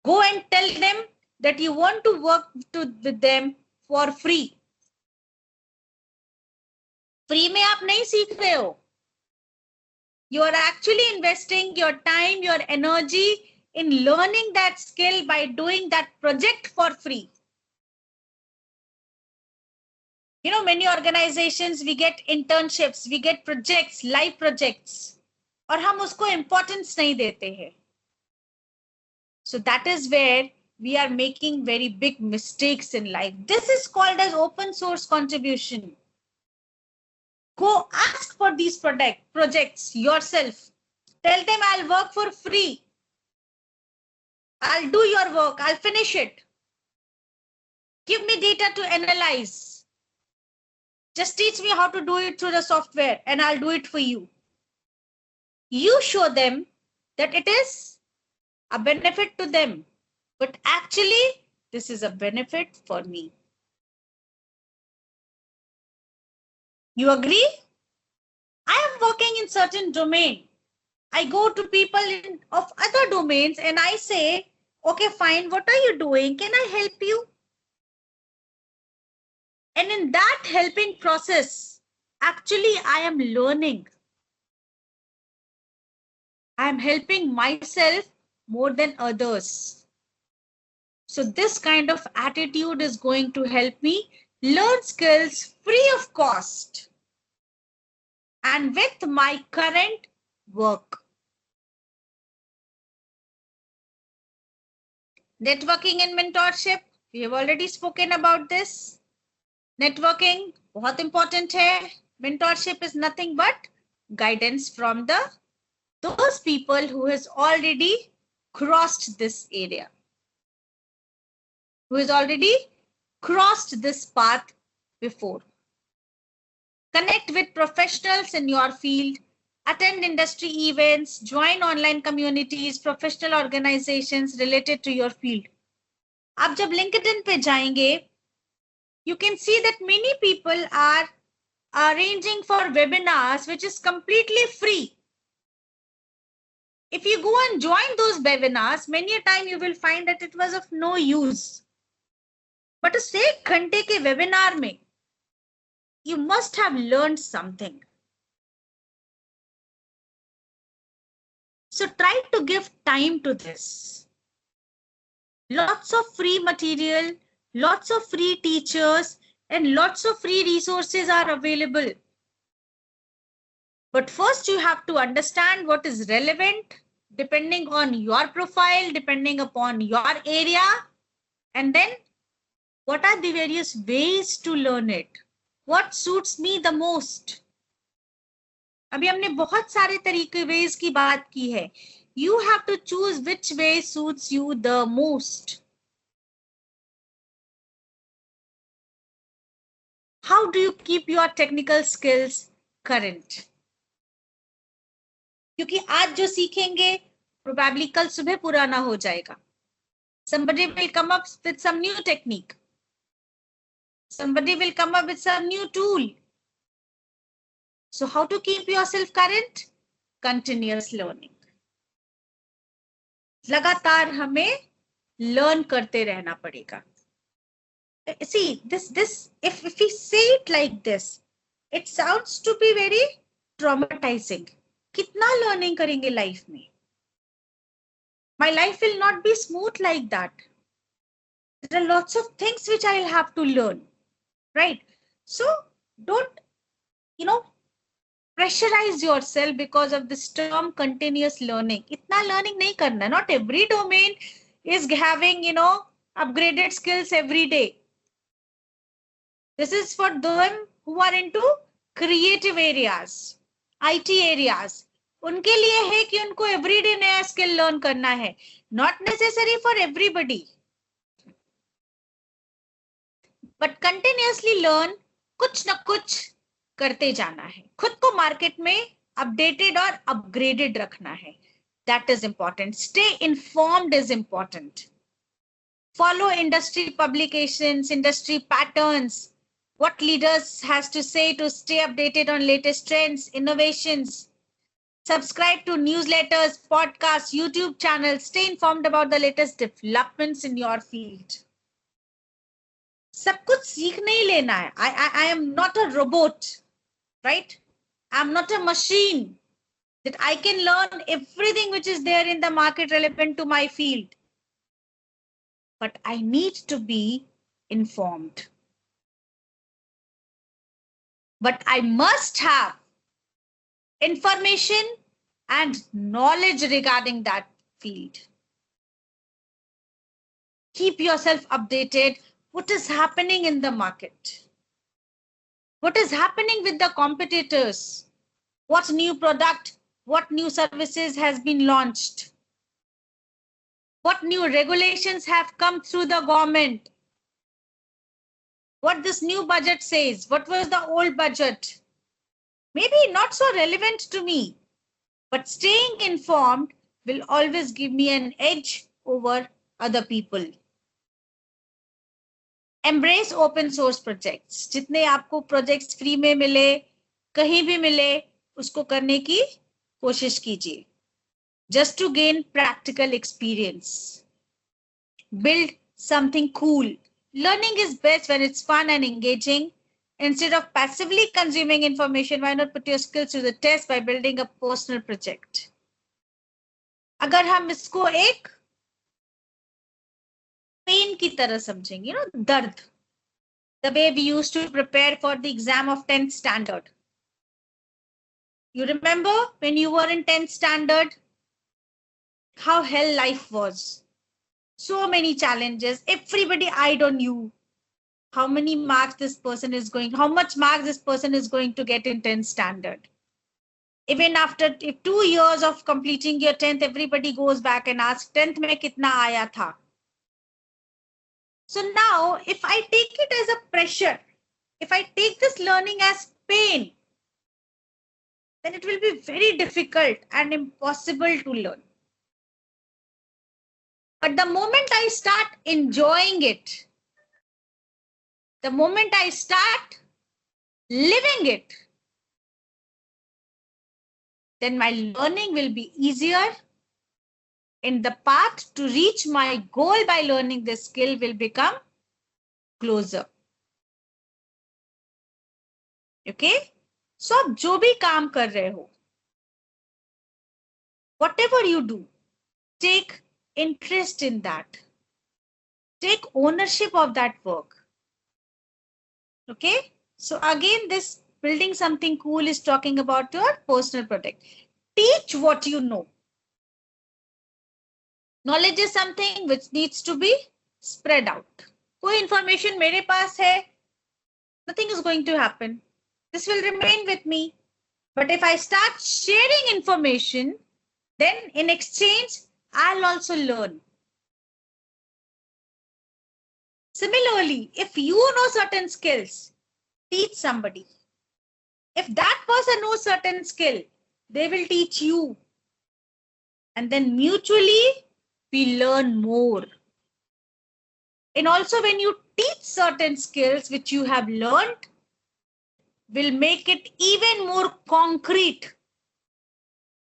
Go and tell them that you want to work with them for free. Free में आप नहीं सीख रहे हो. You are actually investing your time, your energy in learning that skill by doing that project for free. You know, many organizations, we get internships, we get projects, live projects, और हम उसको importance नहीं देते हैं. So that is where we are making very big mistakes in life. This is called as open source contribution. Go ask for these projects yourself. Tell them I'll work for free. I'll do your work. I'll finish it. Give me data to analyze. Just teach me how to do it through the software and I'll do it for you. You show them that it is a benefit to them. But actually, this is a benefit for me. You agree? I am working in certain domain. I go to people of other domains and I say, okay, fine, what are you doing? Can I help you? And in that helping process, actually, I am learning. I am helping myself more than others. So this kind of attitude is going to help me learn skills free of cost and with my current work. Networking and mentorship, we have already spoken about this. Networking, बहुत important है. Mentorship is nothing but guidance from those people who has already crossed this area, who has already crossed this path before. Connect with professionals in your field, attend industry events, join online communities, professional organizations related to your field. आप जब LinkedIn पे जाएंगे, you can see that many people are arranging for webinars, which is completely free. If you go and join those webinars, many a time you will find that it was of no use. But to say घंटे के webinar में, you must have learned something. So try to give time to this. Lots of free material, lots of free teachers, and lots of free resources are available. But first you have to understand what is relevant depending on your profile, depending upon your area, and then what are the various ways to learn it? What suits me the most? अभी हमने बहुत सारे तरीके ways की बात की है. You have to choose which way suits you the most. How do you keep your technical skills current? क्योंकि आज जो सीखेंगे probably कल सुबह पुराना हो जाएगा. Somebody will come up with some new technique. Somebody will come up with some new tool. So how to keep yourself current? Continuous learning. लगातार हमें learn करते रहना पड़ेगा. See, if we say it like this, it sounds to be very traumatizing. कितना learning करेंगे life में? My life will not be smooth like that. There are lots of things which I'll have to learn, right? So don't, pressurize yourself because of this term continuous learning. इतना learning नहीं करना. Not every domain is having, upgraded skills every day. This is for them who are into creative areas, IT areas, उनके लिए है कि उनको everyday नया skill learn करना है, not necessary for everybody, but continuously learn, कुछ ना कुछ करते जाना है, खुद को मार्केट में अपडेटेड और अपग्रेडेड रखना है. That is important. Stay informed is important. Follow industry publications, industry patterns, what leaders has to say to stay updated on latest trends, innovations. Subscribe to newsletters, podcasts, YouTube channels. Stay informed about the latest developments in your field. सब कुछ सीख नहीं लेना है. I am not a robot, right? I am not a machine that I can learn everything which is there in the market relevant to my field. But I need to be informed. But I must have information and knowledge regarding that field. Keep yourself updated. What is happening in the market? What is happening with the competitors? What new product, what new services has been launched? What new regulations have come through the government? What this new budget says? What was the old budget? Maybe not so relevant to me, but staying informed will always give me an edge over other people. Embrace open source projects. जितने आपको projects free में मिले, कहीं भी मिले, उसको करने की कोशिश कीजिए. Just to gain practical experience. Build something cool. Learning is best when it's fun and engaging. Instead of passively consuming information, why not put your skills to the test by building a personal project? अगर हम इसको एक pen की तरह समझेंगे, दर्द. The way we used to prepare for the exam of 10th standard. You remember when you were in 10th standard? How hell life was. So many challenges, everybody eyed on you. How many marks this person is going, how much marks this person is going to get in 10th standard. Even after 2 years of completing your 10th, everybody goes back and asks, 10th mein kitna aaya tha? So now, if I take it as a pressure, if I take this learning as pain, then it will be very difficult and impossible to learn. But the moment I start enjoying it, the moment I start living it, then my learning will be easier, and the path to reach my goal by learning this skill will become closer. Okay? So, आप जो भी काम कर रहे हो, whatever you do, take interest in that. Take ownership of that work. Okay? So again, this building something cool is talking about your personal project. Teach what you know. Knowledge is something which needs to be spread out. कोई information मेरे पास है, nothing is going to happen. This will remain with me. But if I start sharing information, then in exchange, I'll also learn. Similarly, if you know certain skills, teach somebody. If that person knows certain skill, they will teach you. And then mutually, we learn more. And also when you teach certain skills which you have learned, will make it even more concrete.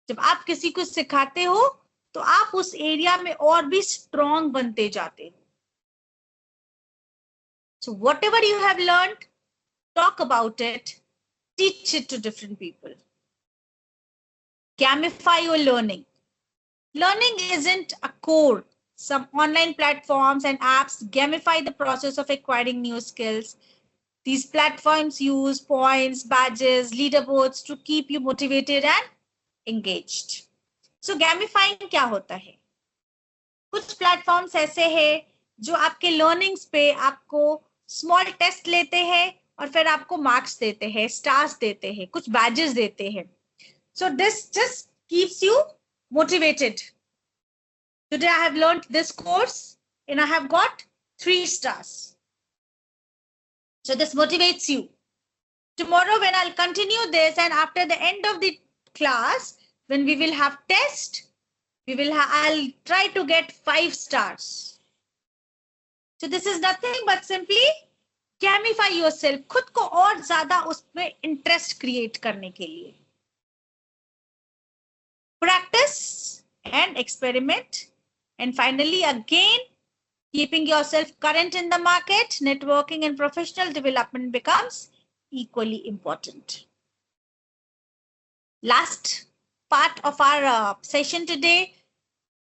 जब आप किसी को सिखाते हो, तो आप उस area में और भी स्ट्रॉन्ग बनते जाते हो. So whatever you have learned, talk about it, teach it to different people. Gamify your learning. Learning isn't a core. Some online platforms and apps gamify the process of acquiring new skills. These platforms use points, badges, leaderboards to keep you motivated and engaged. So gamifying क्या होता है? कुछ platforms ऐसे हैं जो आपके learnings पे आपको स्मॉल टेस्ट लेते हैं और फिर आपको मार्क्स देते हैं, स्टार्स देते हैं, कुछ बैजेस देते हैं. So this just keeps you motivated. Today I have learned this course and I have got 3 stars. So this motivates you. Tomorrow when I'll continue this, and after the end of the class, when we will have test, I'll try to get 5 stars. So this is nothing but simply gamify yourself. खुद को और ज़्यादा उसमें interest create करने के लिए. Practice and experiment. And finally, again, keeping yourself current in the market, networking and professional development becomes equally important. Last part of our session today,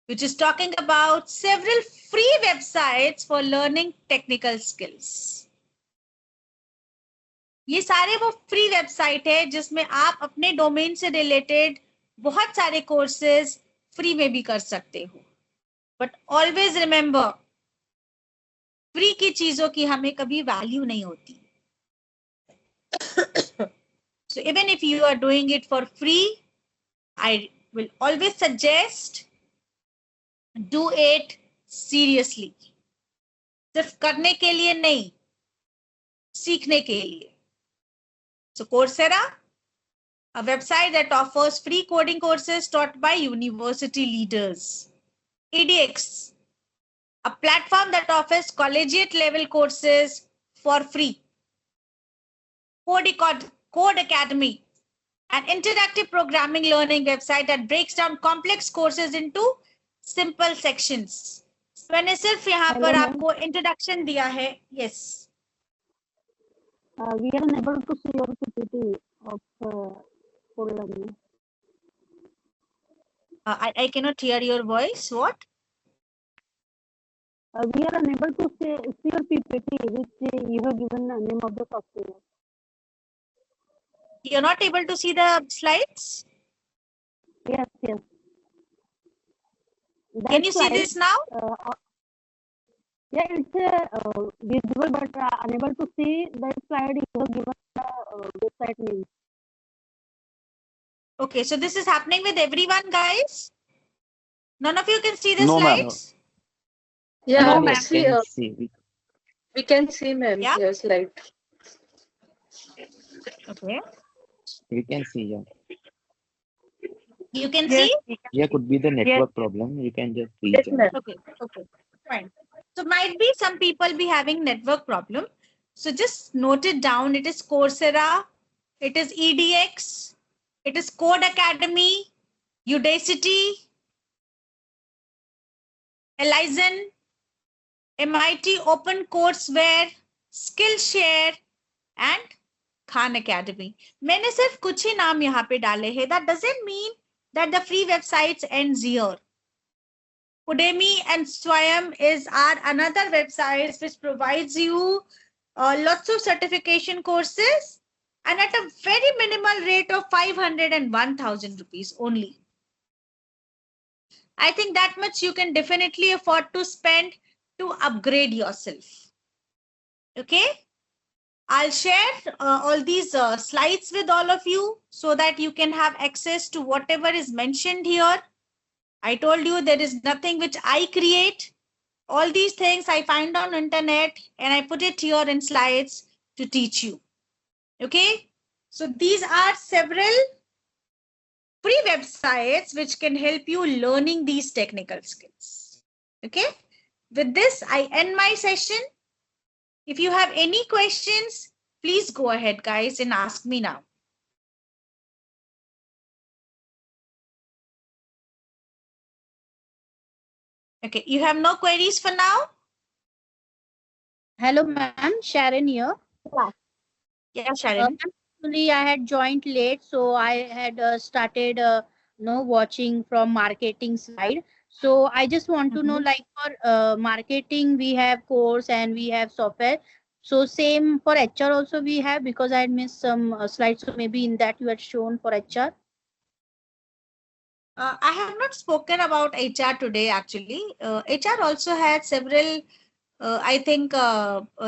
which is talking about several free websites for learning technical skills. ये सारे वो free website है जिसमें आप अपने domain से related बहुत सारे कोर्सेज फ्री में भी कर सकते हो. बट ऑलवेज रिमेंबर, फ्री की चीजों की हमें कभी वैल्यू नहीं होती. So even if you are doing it for free, I will always suggest do it seriously. सिर्फ करने के लिए नहीं, सीखने के लिए. So Coursera, a website that offers free coding courses taught by university leaders. EDX, a platform that offers collegiate level courses for free. Code Academy, an interactive programming learning website that breaks down complex courses into simple sections. मैंने सिर्फ यहाँ पर आपको introduction दिया है. Yes.
We are unable to see your PPT of code learning.
I cannot hear your voice. What?
We are unable to see your PPT, which you have given the name of the software.
You're not able to see the slides?
Yes, yes.
Can you see this now?
Yeah, it's visible, but unable to see the slide you have given the website name.
Okay, so this is happening with everyone, guys? None of you can see the
No, ma'am.
slides?
Yeah,
No,
we
ma'am.
see, we can see, ma'am.
Yeah?
Yes, right.
Okay.
We can see, yeah.
You can
Yes.
see?
Yeah, could be the network problem. You can just
Yes,
rejoin.
ma'am.
Okay, okay, fine. So might be some people be having network problem. So just note it down. It is Coursera, it is EDX, it is Code Academy, Udacity, Elizen, MIT Open Courseware, Skillshare, and Khan Academy. मैंने सिर्फ कुछ ही नाम यहाँ पे डाले हैं. That doesn't mean that the free websites ends here. Udemy and Swayam are another websites which provides you lots of certification courses and at a very minimal rate of 500 and 1,000 rupees only. I think that much you can definitely afford to spend to upgrade yourself. Okay, I'll share all these slides with all of you so that you can have access to whatever is mentioned here. I told you there is nothing which I create. All these things I find on internet and I put it here in slides to teach you. Okay, so these are several free websites which can help you learning these technical skills. Okay, with this I end my session. If you have any questions, please go ahead, guys, and ask me now. Okay, you have no queries for now?
Hello, ma'am. Sharon here.
Yeah, Sharon.
Actually, I had joined late, so I had started watching from marketing side. So I just want to know, like for marketing, we have course and we have software. So same for HR also we have, because I had missed some slides. So maybe in that you had shown for HR.
I have not spoken about HR today, actually. HR also had several, I think,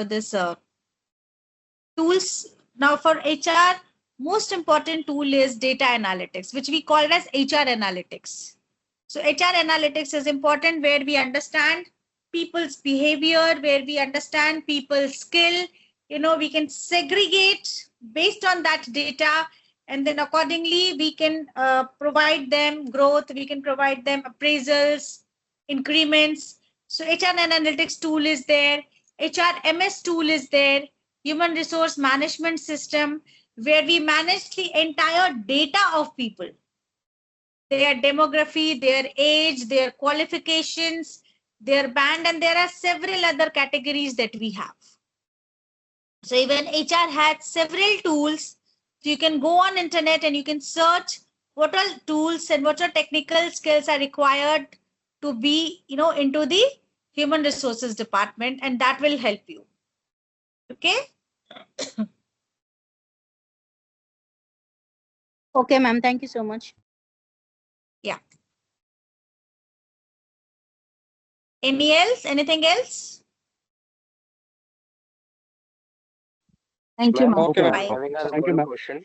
this tools. Now for HR, most important tool is data analytics, which we call as HR analytics. So HR analytics is important, where we understand people's behavior, where we understand people's skill. We can segregate based on that data, and then accordingly we can provide them growth, we can provide them appraisals, increments. So HR analytics tool is there, HRMS tool is there, human resource management system, where we manage the entire data of people, their demography, their age, their qualifications, their band, and there are several other categories that we have. So even HR had several tools. So you can go on internet and you can search what all tools and what all technical skills are required to be, into the human resources department, and that will help you. Okay.
Okay, ma'am. Thank you so much.
Yeah. Anything else?
Thank you, ma'am.
Okay,
ma'am.
Having a
Thank you, ma'am.
question.